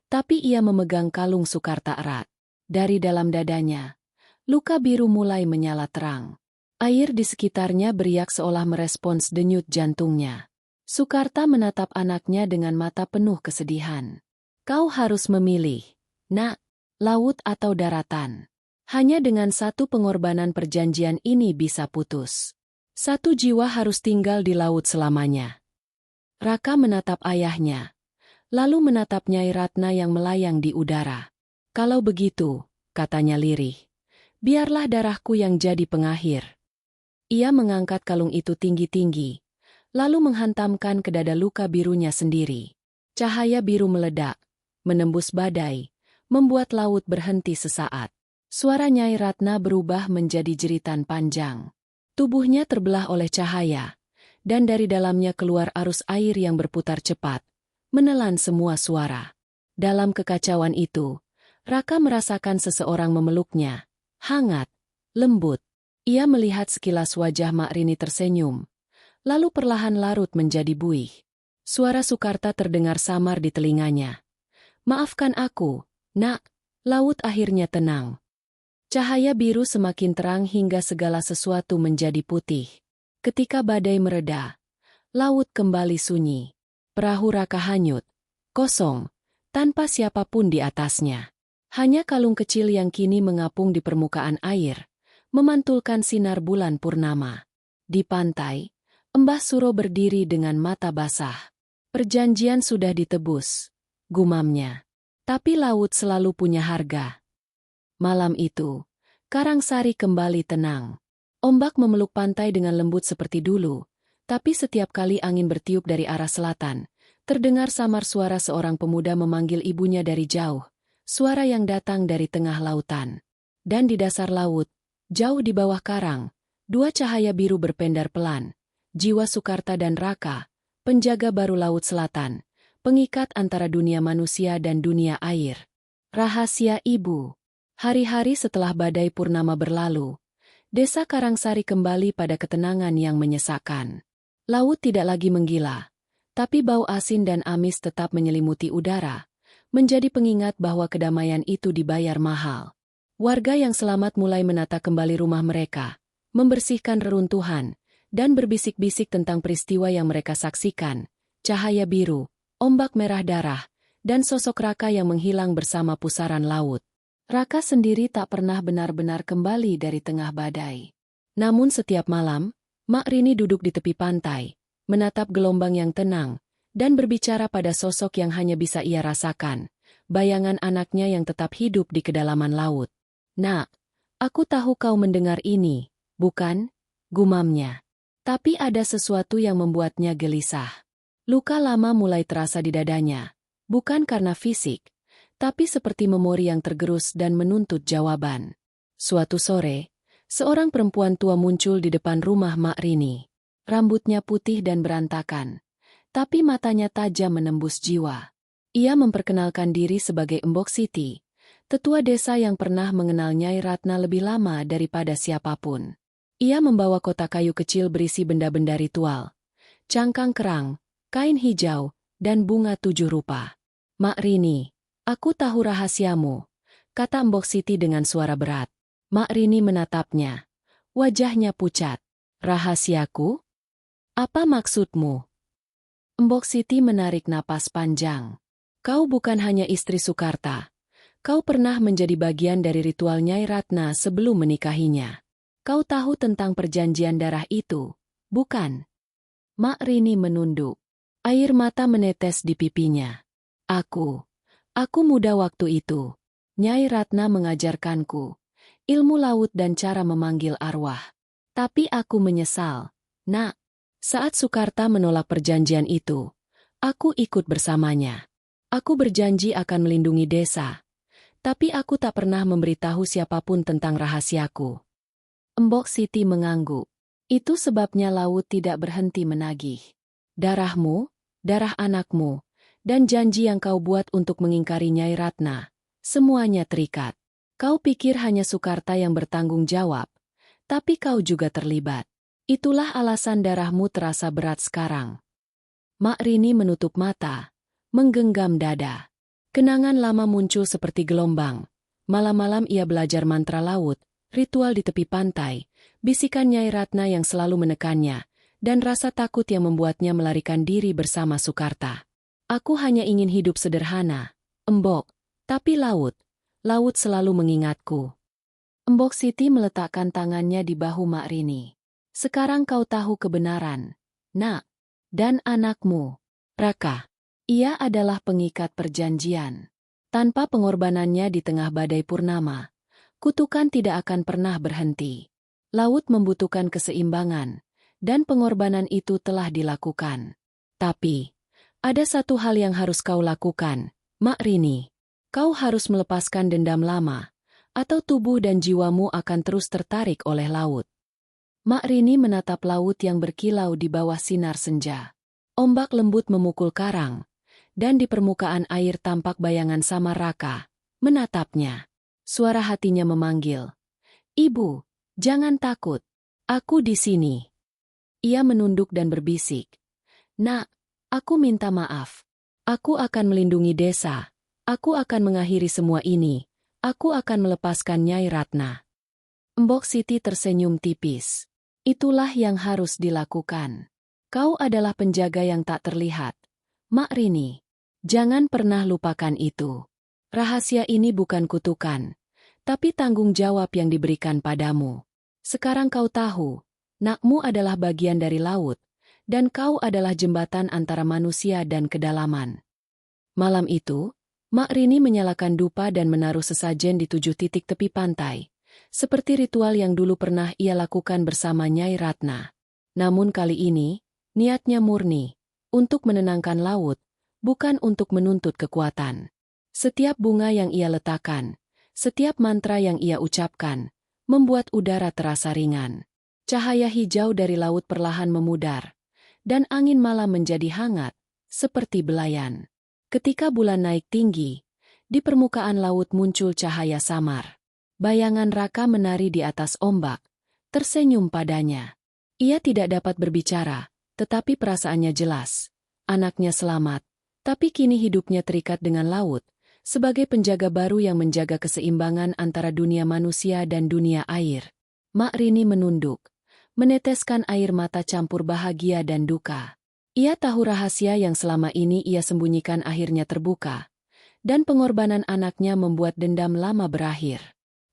tapi ia memegang kalung Sukarta erat. Dari dalam dadanya, luka biru mulai menyala terang. Air di sekitarnya beriak seolah merespons denyut jantungnya. Sukarta menatap anaknya dengan mata penuh kesedihan. Kau harus memilih, nak, laut atau daratan. Hanya dengan satu pengorbanan perjanjian ini bisa putus. Satu jiwa harus tinggal di laut selamanya. Raka menatap ayahnya, lalu menatap Nyai Ratna yang melayang di udara. Kalau begitu, katanya lirih, biarlah darahku yang jadi pengakhir. Ia mengangkat kalung itu tinggi-tinggi, lalu menghantamkan ke dada luka birunya sendiri. Cahaya biru meledak, menembus badai, membuat laut berhenti sesaat. Suara Nyai Ratna berubah menjadi jeritan panjang. Tubuhnya terbelah oleh cahaya, dan dari dalamnya keluar arus air yang berputar cepat, menelan semua suara. Dalam kekacauan itu, Raka merasakan seseorang memeluknya, hangat, lembut. Ia melihat sekilas wajah Mak Rini tersenyum, lalu perlahan larut menjadi buih. Suara Sukarta terdengar samar di telinganya. Maafkan aku, nak, laut akhirnya tenang. Cahaya biru semakin terang hingga segala sesuatu menjadi putih. Ketika badai mereda, laut kembali sunyi. Perahu Raka hanyut, kosong, tanpa siapapun di atasnya. Hanya kalung kecil yang kini mengapung di permukaan air, memantulkan sinar bulan purnama. Di pantai, Mbah Suro berdiri dengan mata basah. Perjanjian sudah ditebus, gumamnya. Tapi laut selalu punya harga. Malam itu, Karangsari kembali tenang. Ombak memeluk pantai dengan lembut seperti dulu, tapi setiap kali angin bertiup dari arah selatan, terdengar samar suara seorang pemuda memanggil ibunya dari jauh, suara yang datang dari tengah lautan. Dan di dasar laut, jauh di bawah karang, dua cahaya biru berpendar pelan, jiwa Sukarta dan Raka, penjaga baru laut selatan, pengikat antara dunia manusia dan dunia air. Rahasia Ibu. Hari-hari setelah badai purnama berlalu, desa Karangsari kembali pada ketenangan yang menyesakkan. Laut tidak lagi menggila, tapi bau asin dan amis tetap menyelimuti udara, menjadi pengingat bahwa kedamaian itu dibayar mahal. Warga yang selamat mulai menata kembali rumah mereka, membersihkan reruntuhan, dan berbisik-bisik tentang peristiwa yang mereka saksikan, cahaya biru, ombak merah darah, dan sosok Raka yang menghilang bersama pusaran laut. Raka sendiri tak pernah benar-benar kembali dari tengah badai. Namun setiap malam, Mak Rini duduk di tepi pantai, menatap gelombang yang tenang, dan berbicara pada sosok yang hanya bisa ia rasakan, bayangan anaknya yang tetap hidup di kedalaman laut. Nak, aku tahu kau mendengar ini, bukan? Gumamnya. Tapi ada sesuatu yang membuatnya gelisah. Luka lama mulai terasa di dadanya, bukan karena fisik, tapi seperti memori yang tergerus dan menuntut jawaban. Suatu sore, seorang perempuan tua muncul di depan rumah Mak Rini. Rambutnya putih dan berantakan, tapi matanya tajam menembus jiwa. Ia memperkenalkan diri sebagai Embok Siti, tetua desa yang pernah mengenal Nyai Ratna lebih lama daripada siapapun. Ia membawa kotak kayu kecil berisi benda-benda ritual, cangkang kerang, kain hijau, dan bunga 7 rupa. Mak Rini, aku tahu rahasiamu, kata Mbok Siti dengan suara berat. Mak Rini menatapnya. Wajahnya pucat. Rahasiaku? Apa maksudmu? Mbok Siti menarik napas panjang. Kau bukan hanya istri Sukarta. Kau pernah menjadi bagian dari ritual Nyai Ratna sebelum menikahinya. Kau tahu tentang perjanjian darah itu, bukan? Mak Rini menunduk. Air mata menetes di pipinya. Aku muda waktu itu. Nyai Ratna mengajarkanku ilmu laut dan cara memanggil arwah. Tapi aku menyesal, Nak. Saat Sukarta menolak perjanjian itu, aku ikut bersamanya. Aku berjanji akan melindungi desa. Tapi aku tak pernah memberitahu siapapun tentang rahasiaku. Embok Siti mengangguk. Itu sebabnya laut tidak berhenti menagih. Darahmu, darah anakmu, dan janji yang kau buat untuk mengingkari Nyai Ratna, semuanya terikat. Kau pikir hanya Sukarta yang bertanggung jawab, tapi kau juga terlibat. Itulah alasan darahmu terasa berat sekarang. Mak Rini menutup mata, menggenggam dada. Kenangan lama muncul seperti gelombang. Malam-malam ia belajar mantra laut, ritual di tepi pantai, bisikan Nyai Ratna yang selalu menekannya, dan rasa takut yang membuatnya melarikan diri bersama Sukarta. Aku hanya ingin hidup sederhana, Embok, tapi laut selalu mengingatku. Embok Siti meletakkan tangannya di bahu Mak Rini. Sekarang kau tahu kebenaran, Nak, dan anakmu, Raka. Ia adalah pengikat perjanjian. Tanpa pengorbanannya di tengah badai purnama, kutukan tidak akan pernah berhenti. Laut membutuhkan keseimbangan, dan pengorbanan itu telah dilakukan. Tapi, ada satu hal yang harus kau lakukan, Mak Rini. Kau harus melepaskan dendam lama, atau tubuh dan jiwamu akan terus tertarik oleh laut. Mak Rini menatap laut yang berkilau di bawah sinar senja. Ombak lembut memukul karang, dan di permukaan air tampak bayangan samar Raka, menatapnya. Suara hatinya memanggil, "Ibu, jangan takut, aku di sini." Ia menunduk dan berbisik, "Nak, aku minta maaf. Aku akan melindungi desa. Aku akan mengakhiri semua ini. Aku akan melepaskan Nyai Ratna." Embok Siti tersenyum tipis. Itulah yang harus dilakukan. Kau adalah penjaga yang tak terlihat. Mak Rini, jangan pernah lupakan itu. Rahasia ini bukan kutukan, tapi tanggung jawab yang diberikan padamu. Sekarang kau tahu, nakmu adalah bagian dari laut, dan kau adalah jembatan antara manusia dan kedalaman. Malam itu, Mak Rini menyalakan dupa dan menaruh sesajen di 7 titik tepi pantai, seperti ritual yang dulu pernah ia lakukan bersama Nyai Ratna. Namun kali ini, niatnya murni, untuk menenangkan laut, bukan untuk menuntut kekuatan. Setiap bunga yang ia letakkan, setiap mantra yang ia ucapkan, membuat udara terasa ringan. Cahaya hijau dari laut perlahan memudar, dan angin malam menjadi hangat, seperti belayan. Ketika bulan naik tinggi, di permukaan laut muncul cahaya samar. Bayangan Raka menari di atas ombak, tersenyum padanya. Ia tidak dapat berbicara, tetapi perasaannya jelas. Anaknya selamat, tapi kini hidupnya terikat dengan laut, sebagai penjaga baru yang menjaga keseimbangan antara dunia manusia dan dunia air. Mak Rini menunduk, meneteskan air mata campur bahagia dan duka. Ia tahu rahasia yang selama ini ia sembunyikan akhirnya terbuka, dan pengorbanan anaknya membuat dendam lama berakhir.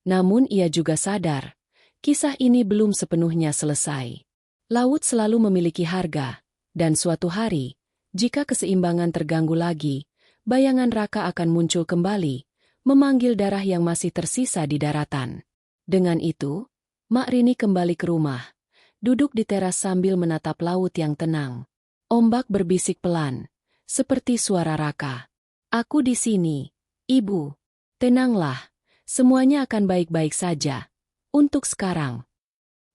Namun ia juga sadar, kisah ini belum sepenuhnya selesai. Laut selalu memiliki harga, dan suatu hari, jika keseimbangan terganggu lagi, bayangan Raka akan muncul kembali, memanggil darah yang masih tersisa di daratan. Dengan itu, Mak Rini kembali ke rumah, duduk di teras sambil menatap laut yang tenang. Ombak berbisik pelan, seperti suara Raka. "Aku di sini, Ibu. Tenanglah. Semuanya akan baik-baik saja. Untuk sekarang."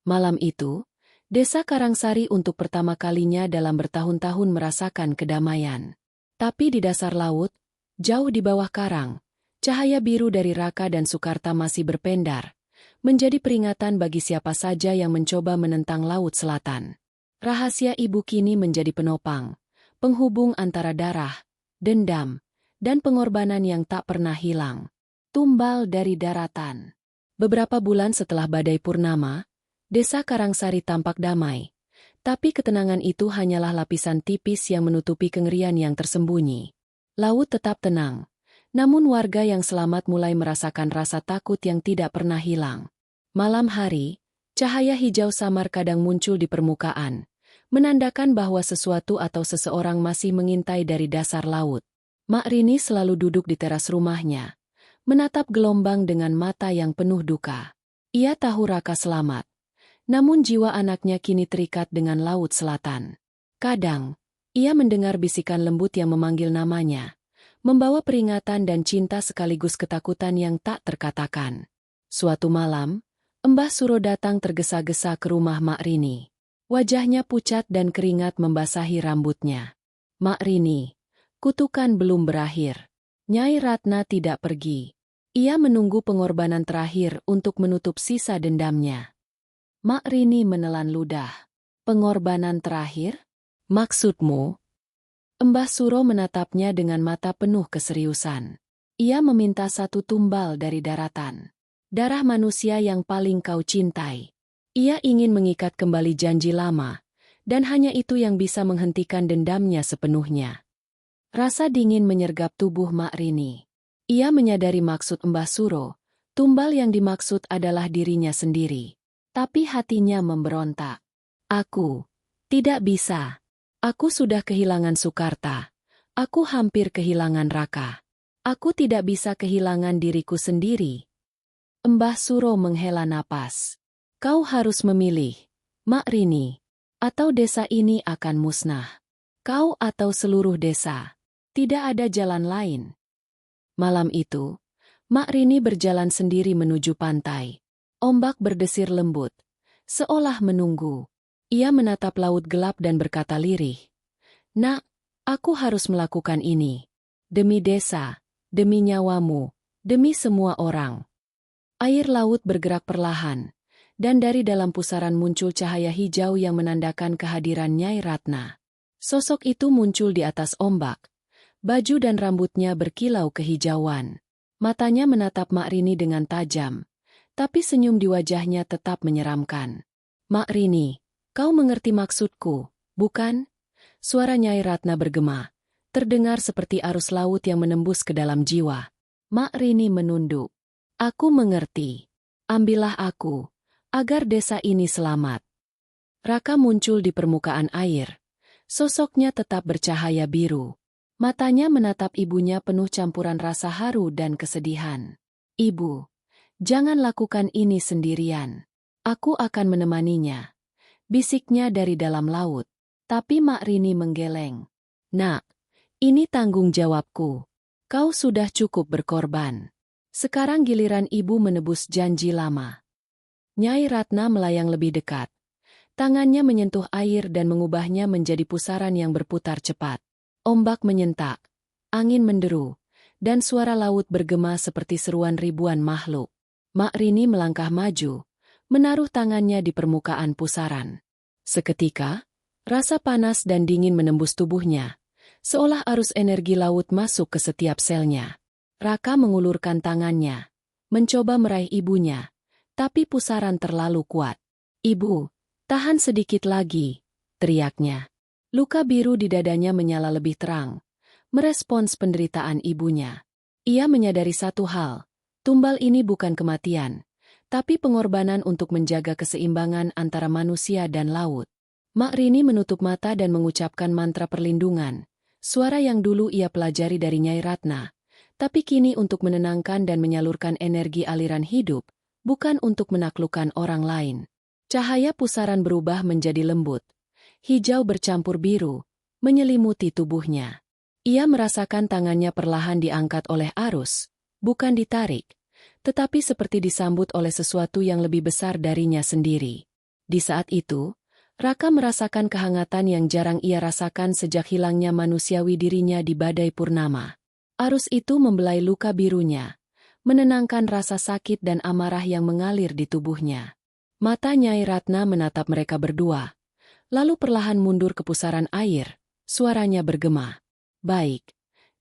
Malam itu, desa Karangsari untuk pertama kalinya dalam bertahun-tahun merasakan kedamaian. Tapi di dasar laut, jauh di bawah karang, cahaya biru dari Raka dan Sukarta masih berpendar, menjadi peringatan bagi siapa saja yang mencoba menentang Laut Selatan. Rahasia ibu kini menjadi penopang, penghubung antara darah, dendam, dan pengorbanan yang tak pernah hilang. Tumbal dari daratan. Beberapa bulan setelah badai purnama, desa Karangsari tampak damai. Tapi ketenangan itu hanyalah lapisan tipis yang menutupi kengerian yang tersembunyi. Laut tetap tenang, namun warga yang selamat mulai merasakan rasa takut yang tidak pernah hilang. Malam hari, Cahaya hijau samar kadang muncul di permukaan, menandakan bahwa sesuatu atau seseorang masih mengintai dari dasar laut. Mak Rini selalu duduk di teras rumahnya, menatap gelombang dengan mata yang penuh duka. Ia tahu Raka selamat, namun jiwa anaknya kini terikat dengan laut selatan. Kadang, ia mendengar bisikan lembut yang memanggil namanya, membawa peringatan dan cinta sekaligus ketakutan yang tak terkatakan. Suatu malam, Mbah Suro datang tergesa-gesa ke rumah Mak Rini. Wajahnya pucat dan keringat membasahi rambutnya. Mak Rini, kutukan belum berakhir. Nyai Ratna tidak pergi. Ia menunggu pengorbanan terakhir untuk menutup sisa dendamnya. Mak Rini menelan ludah. Pengorbanan terakhir? Maksudmu? Mbah Suro menatapnya dengan mata penuh keseriusan. Ia meminta satu tumbal dari daratan. Darah manusia yang paling kau cintai. Ia ingin mengikat kembali janji lama, dan hanya itu yang bisa menghentikan dendamnya sepenuhnya. Rasa dingin menyergap tubuh Mak Rini. Ia menyadari maksud Mbah Suro, tumbal yang dimaksud adalah dirinya sendiri. Tapi hatinya memberontak. Aku tidak bisa. Aku sudah kehilangan Sukarta. Aku hampir kehilangan Raka. Aku tidak bisa kehilangan diriku sendiri. Mbah Suro menghela napas. Kau harus memilih, Mak Rini, atau desa ini akan musnah. Kau atau seluruh desa. Tidak ada jalan lain. Malam itu, Mak Rini berjalan sendiri menuju pantai. Ombak berdesir lembut, seolah menunggu. Ia menatap laut gelap dan berkata lirih. Nak, aku harus melakukan ini. Demi desa, demi nyawamu, demi semua orang. Air laut bergerak perlahan, dan dari dalam pusaran muncul cahaya hijau yang menandakan kehadiran Nyai Ratna. Sosok itu muncul di atas ombak. Baju dan rambutnya berkilau kehijauan. Matanya menatap Mak Rini dengan tajam, tapi senyum di wajahnya tetap menyeramkan. Mak Rini, kau mengerti maksudku, bukan? Suara Nyai Ratna bergema, terdengar seperti arus laut yang menembus ke dalam jiwa. Mak Rini menunduk. Aku mengerti. Ambillah aku, agar desa ini selamat. Raka muncul di permukaan air. Sosoknya tetap bercahaya biru. Matanya menatap ibunya penuh campuran rasa haru dan kesedihan. Ibu, jangan lakukan ini sendirian. Aku akan menemaninya. Bisiknya dari dalam laut. Tapi Mak Rini menggeleng. Nak, ini tanggung jawabku. Kau sudah cukup berkorban. Sekarang giliran ibu menebus janji lama. Nyai Ratna melayang lebih dekat. Tangannya menyentuh air dan mengubahnya menjadi pusaran yang berputar cepat. Ombak menyentak, angin menderu, dan suara laut bergema seperti seruan ribuan makhluk. Mak Rini melangkah maju, menaruh tangannya di permukaan pusaran. Seketika, rasa panas dan dingin menembus tubuhnya, seolah arus energi laut masuk ke setiap selnya. Raka mengulurkan tangannya, mencoba meraih ibunya, tapi pusaran terlalu kuat. Ibu, tahan sedikit lagi, teriaknya. Luka biru di dadanya menyala lebih terang, merespons penderitaan ibunya. Ia menyadari satu hal, tumbal ini bukan kematian, tapi pengorbanan untuk menjaga keseimbangan antara manusia dan laut. Mak Rini menutup mata dan mengucapkan mantra perlindungan, suara yang dulu ia pelajari dari Nyai Ratna. Tapi kini untuk menenangkan dan menyalurkan energi aliran hidup, bukan untuk menaklukkan orang lain. Cahaya pusaran berubah menjadi lembut. Hijau bercampur biru, menyelimuti tubuhnya. Ia merasakan tangannya perlahan diangkat oleh arus, bukan ditarik, tetapi seperti disambut oleh sesuatu yang lebih besar darinya sendiri. Di saat itu, Raka merasakan kehangatan yang jarang ia rasakan sejak hilangnya manusiawi dirinya di badai purnama. Arus itu membelai luka birunya, menenangkan rasa sakit dan amarah yang mengalir di tubuhnya. Mata Nyai Ratna menatap mereka berdua, lalu perlahan mundur ke pusaran air, suaranya bergema. Baik,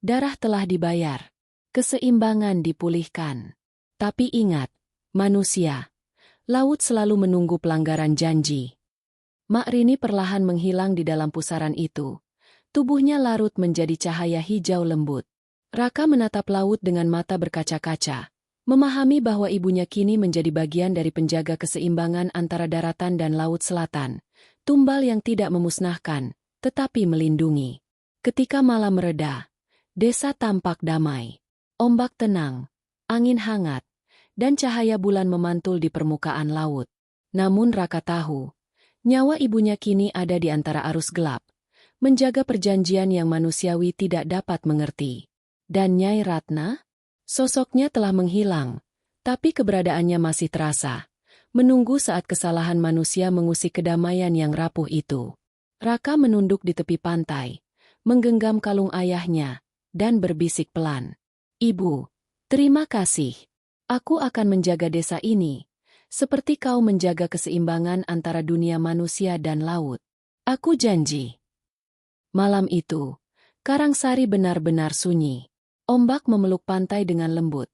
darah telah dibayar, keseimbangan dipulihkan. Tapi ingat, manusia, laut selalu menunggu pelanggaran janji. Mak Rini perlahan menghilang di dalam pusaran itu. Tubuhnya larut menjadi cahaya hijau lembut. Raka menatap laut dengan mata berkaca-kaca, Memahami bahwa ibunya kini menjadi bagian dari penjaga keseimbangan antara daratan dan laut selatan, tumbal yang tidak memusnahkan, tetapi melindungi. Ketika malam mereda, desa tampak damai. Ombak tenang, angin hangat, dan cahaya bulan memantul di permukaan laut. Namun Raka tahu, nyawa ibunya kini ada di antara arus gelap, menjaga perjanjian yang manusiawi tidak dapat mengerti. Dan Nyai Ratna? Sosoknya telah menghilang, tapi keberadaannya masih terasa, menunggu saat kesalahan manusia mengusik kedamaian yang rapuh itu. Raka menunduk di tepi pantai, menggenggam kalung ayahnya, dan berbisik pelan. Ibu, terima kasih. Aku akan menjaga desa ini, seperti kau menjaga keseimbangan antara dunia manusia dan laut. Aku janji. Malam itu, Karangsari benar-benar sunyi. Ombak memeluk pantai dengan lembut,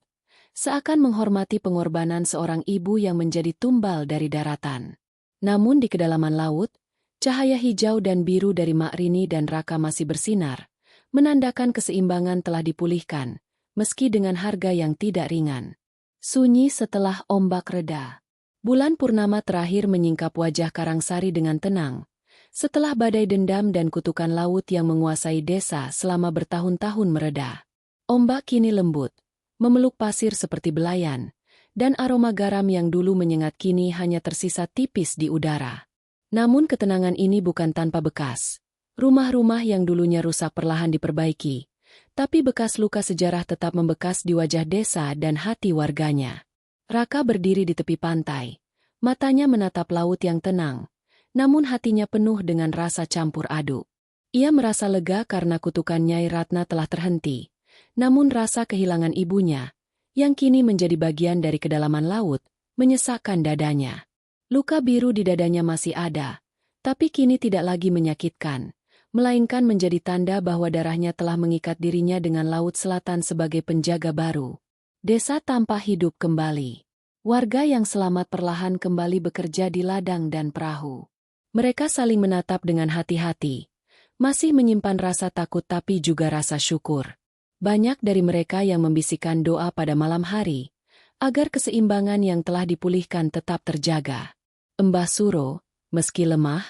seakan menghormati pengorbanan seorang ibu yang menjadi tumbal dari daratan. Namun di kedalaman laut, cahaya hijau dan biru dari Mak Rini dan Raka masih bersinar, menandakan keseimbangan telah dipulihkan, meski dengan harga yang tidak ringan. Sunyi setelah ombak reda. Bulan purnama terakhir menyingkap wajah Karangsari dengan tenang, setelah badai dendam dan kutukan laut yang menguasai desa selama bertahun-tahun mereda. Ombak kini lembut, memeluk pasir seperti belayan, dan aroma garam yang dulu menyengat kini hanya tersisa tipis di udara. Namun ketenangan ini bukan tanpa bekas. Rumah-rumah yang dulunya rusak perlahan diperbaiki, tapi bekas luka sejarah tetap membekas di wajah desa dan hati warganya. Raka berdiri di tepi pantai, matanya menatap laut yang tenang, namun hatinya penuh dengan rasa campur aduk. Ia merasa lega karena kutukan Nyai Ratna telah terhenti, namun rasa kehilangan ibunya, yang kini menjadi bagian dari kedalaman laut, menyesakkan dadanya. Luka biru di dadanya masih ada, tapi kini tidak lagi menyakitkan, melainkan menjadi tanda bahwa darahnya telah mengikat dirinya dengan laut selatan sebagai penjaga baru. Desa tampak hidup kembali. Warga yang selamat perlahan kembali bekerja di ladang dan perahu. Mereka saling menatap dengan hati-hati, masih menyimpan rasa takut tapi juga rasa syukur. Banyak dari mereka yang membisikkan doa pada malam hari, agar keseimbangan yang telah dipulihkan tetap terjaga. Mbah Suro, meski lemah,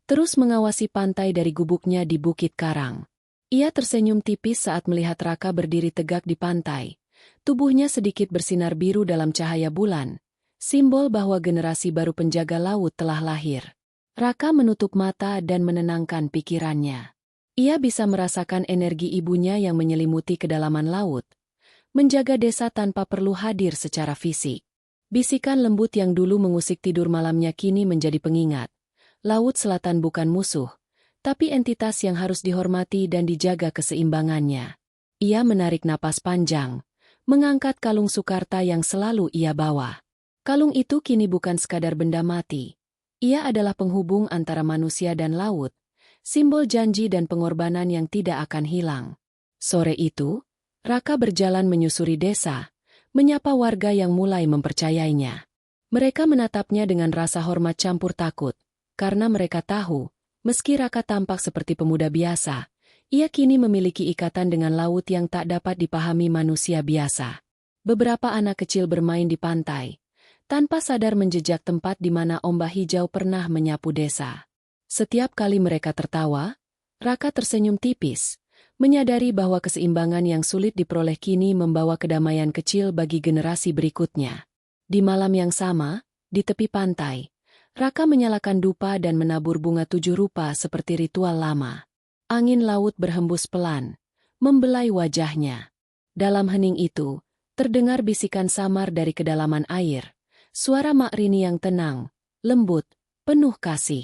terus mengawasi pantai dari gubuknya di Bukit Karang. Ia tersenyum tipis saat melihat Raka berdiri tegak di pantai. Tubuhnya sedikit bersinar biru dalam cahaya bulan, simbol bahwa generasi baru penjaga laut telah lahir. Raka menutup mata dan menenangkan pikirannya. Ia bisa merasakan energi ibunya yang menyelimuti kedalaman laut, menjaga desa tanpa perlu hadir secara fisik. Bisikan lembut yang dulu mengusik tidur malamnya kini menjadi pengingat. Laut selatan bukan musuh, tapi entitas yang harus dihormati dan dijaga keseimbangannya. Ia menarik napas panjang, mengangkat kalung Sukarta yang selalu ia bawa. Kalung itu kini bukan sekadar benda mati. Ia adalah penghubung antara manusia dan laut, simbol janji dan pengorbanan yang tidak akan hilang. Sore itu, Raka berjalan menyusuri desa, menyapa warga yang mulai mempercayainya. Mereka menatapnya dengan rasa hormat campur takut, karena mereka tahu, meski Raka tampak seperti pemuda biasa, ia kini memiliki ikatan dengan laut yang tak dapat dipahami manusia biasa. Beberapa anak kecil bermain di pantai, tanpa sadar menjejak tempat di mana ombak hijau pernah menyapu desa. Setiap kali mereka tertawa, Raka tersenyum tipis, menyadari bahwa keseimbangan yang sulit diperoleh kini membawa kedamaian kecil bagi generasi berikutnya. Di malam yang sama, di tepi pantai, Raka menyalakan dupa dan menabur bunga 7 rupa seperti ritual lama. Angin laut berhembus pelan, membelai wajahnya. Dalam hening itu, terdengar bisikan samar dari kedalaman air. Suara Mak Rini yang tenang, lembut, penuh kasih.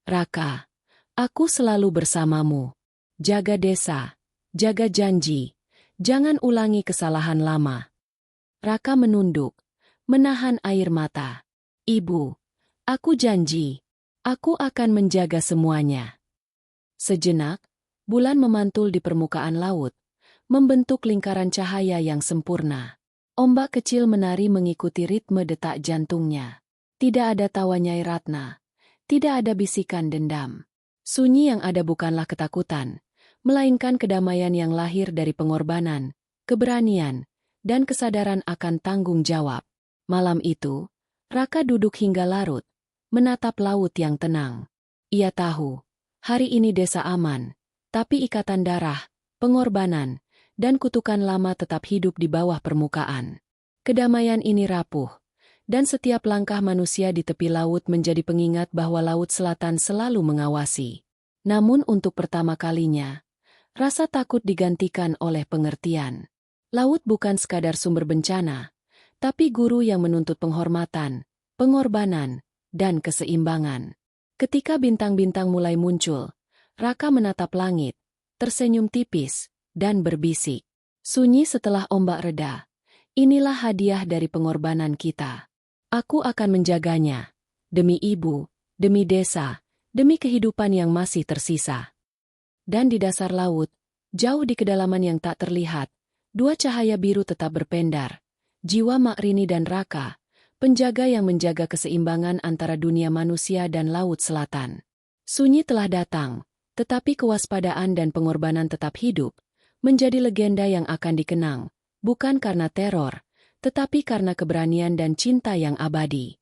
Raka, aku selalu bersamamu. Jaga desa, jaga janji, jangan ulangi kesalahan lama. Raka menunduk, menahan air mata. Ibu, aku janji, aku akan menjaga semuanya. Sejenak, bulan memantul di permukaan laut, membentuk lingkaran cahaya yang sempurna. Ombak kecil menari mengikuti ritme detak jantungnya. Tidak ada tawa Nyai Ratna, tidak ada bisikan dendam. Sunyi yang ada bukanlah ketakutan, melainkan kedamaian yang lahir dari pengorbanan, keberanian, dan kesadaran akan tanggung jawab. Malam itu, Raka duduk hingga larut, menatap laut yang tenang. Ia tahu, hari ini desa aman, tapi ikatan darah, pengorbanan, dan kutukan lama tetap hidup di bawah permukaan. Kedamaian ini rapuh, dan setiap langkah manusia di tepi laut menjadi pengingat bahwa Laut Selatan selalu mengawasi. Namun untuk pertama kalinya, rasa takut digantikan oleh pengertian. Laut bukan sekadar sumber bencana, tapi guru yang menuntut penghormatan, pengorbanan, dan keseimbangan. Ketika bintang-bintang mulai muncul, Raka menatap langit, tersenyum tipis, dan berbisik. Sunyi setelah ombak reda. Inilah hadiah dari pengorbanan kita. Aku akan menjaganya. Demi ibu, demi desa, demi kehidupan yang masih tersisa. Dan di dasar laut, jauh di kedalaman yang tak terlihat, dua cahaya biru tetap berpendar. Jiwa Makrini dan Raka, penjaga yang menjaga keseimbangan antara dunia manusia dan Laut Selatan. Sunyi telah datang, tetapi kewaspadaan dan pengorbanan tetap hidup, menjadi legenda yang akan dikenang, bukan karena teror, tetapi karena keberanian dan cinta yang abadi.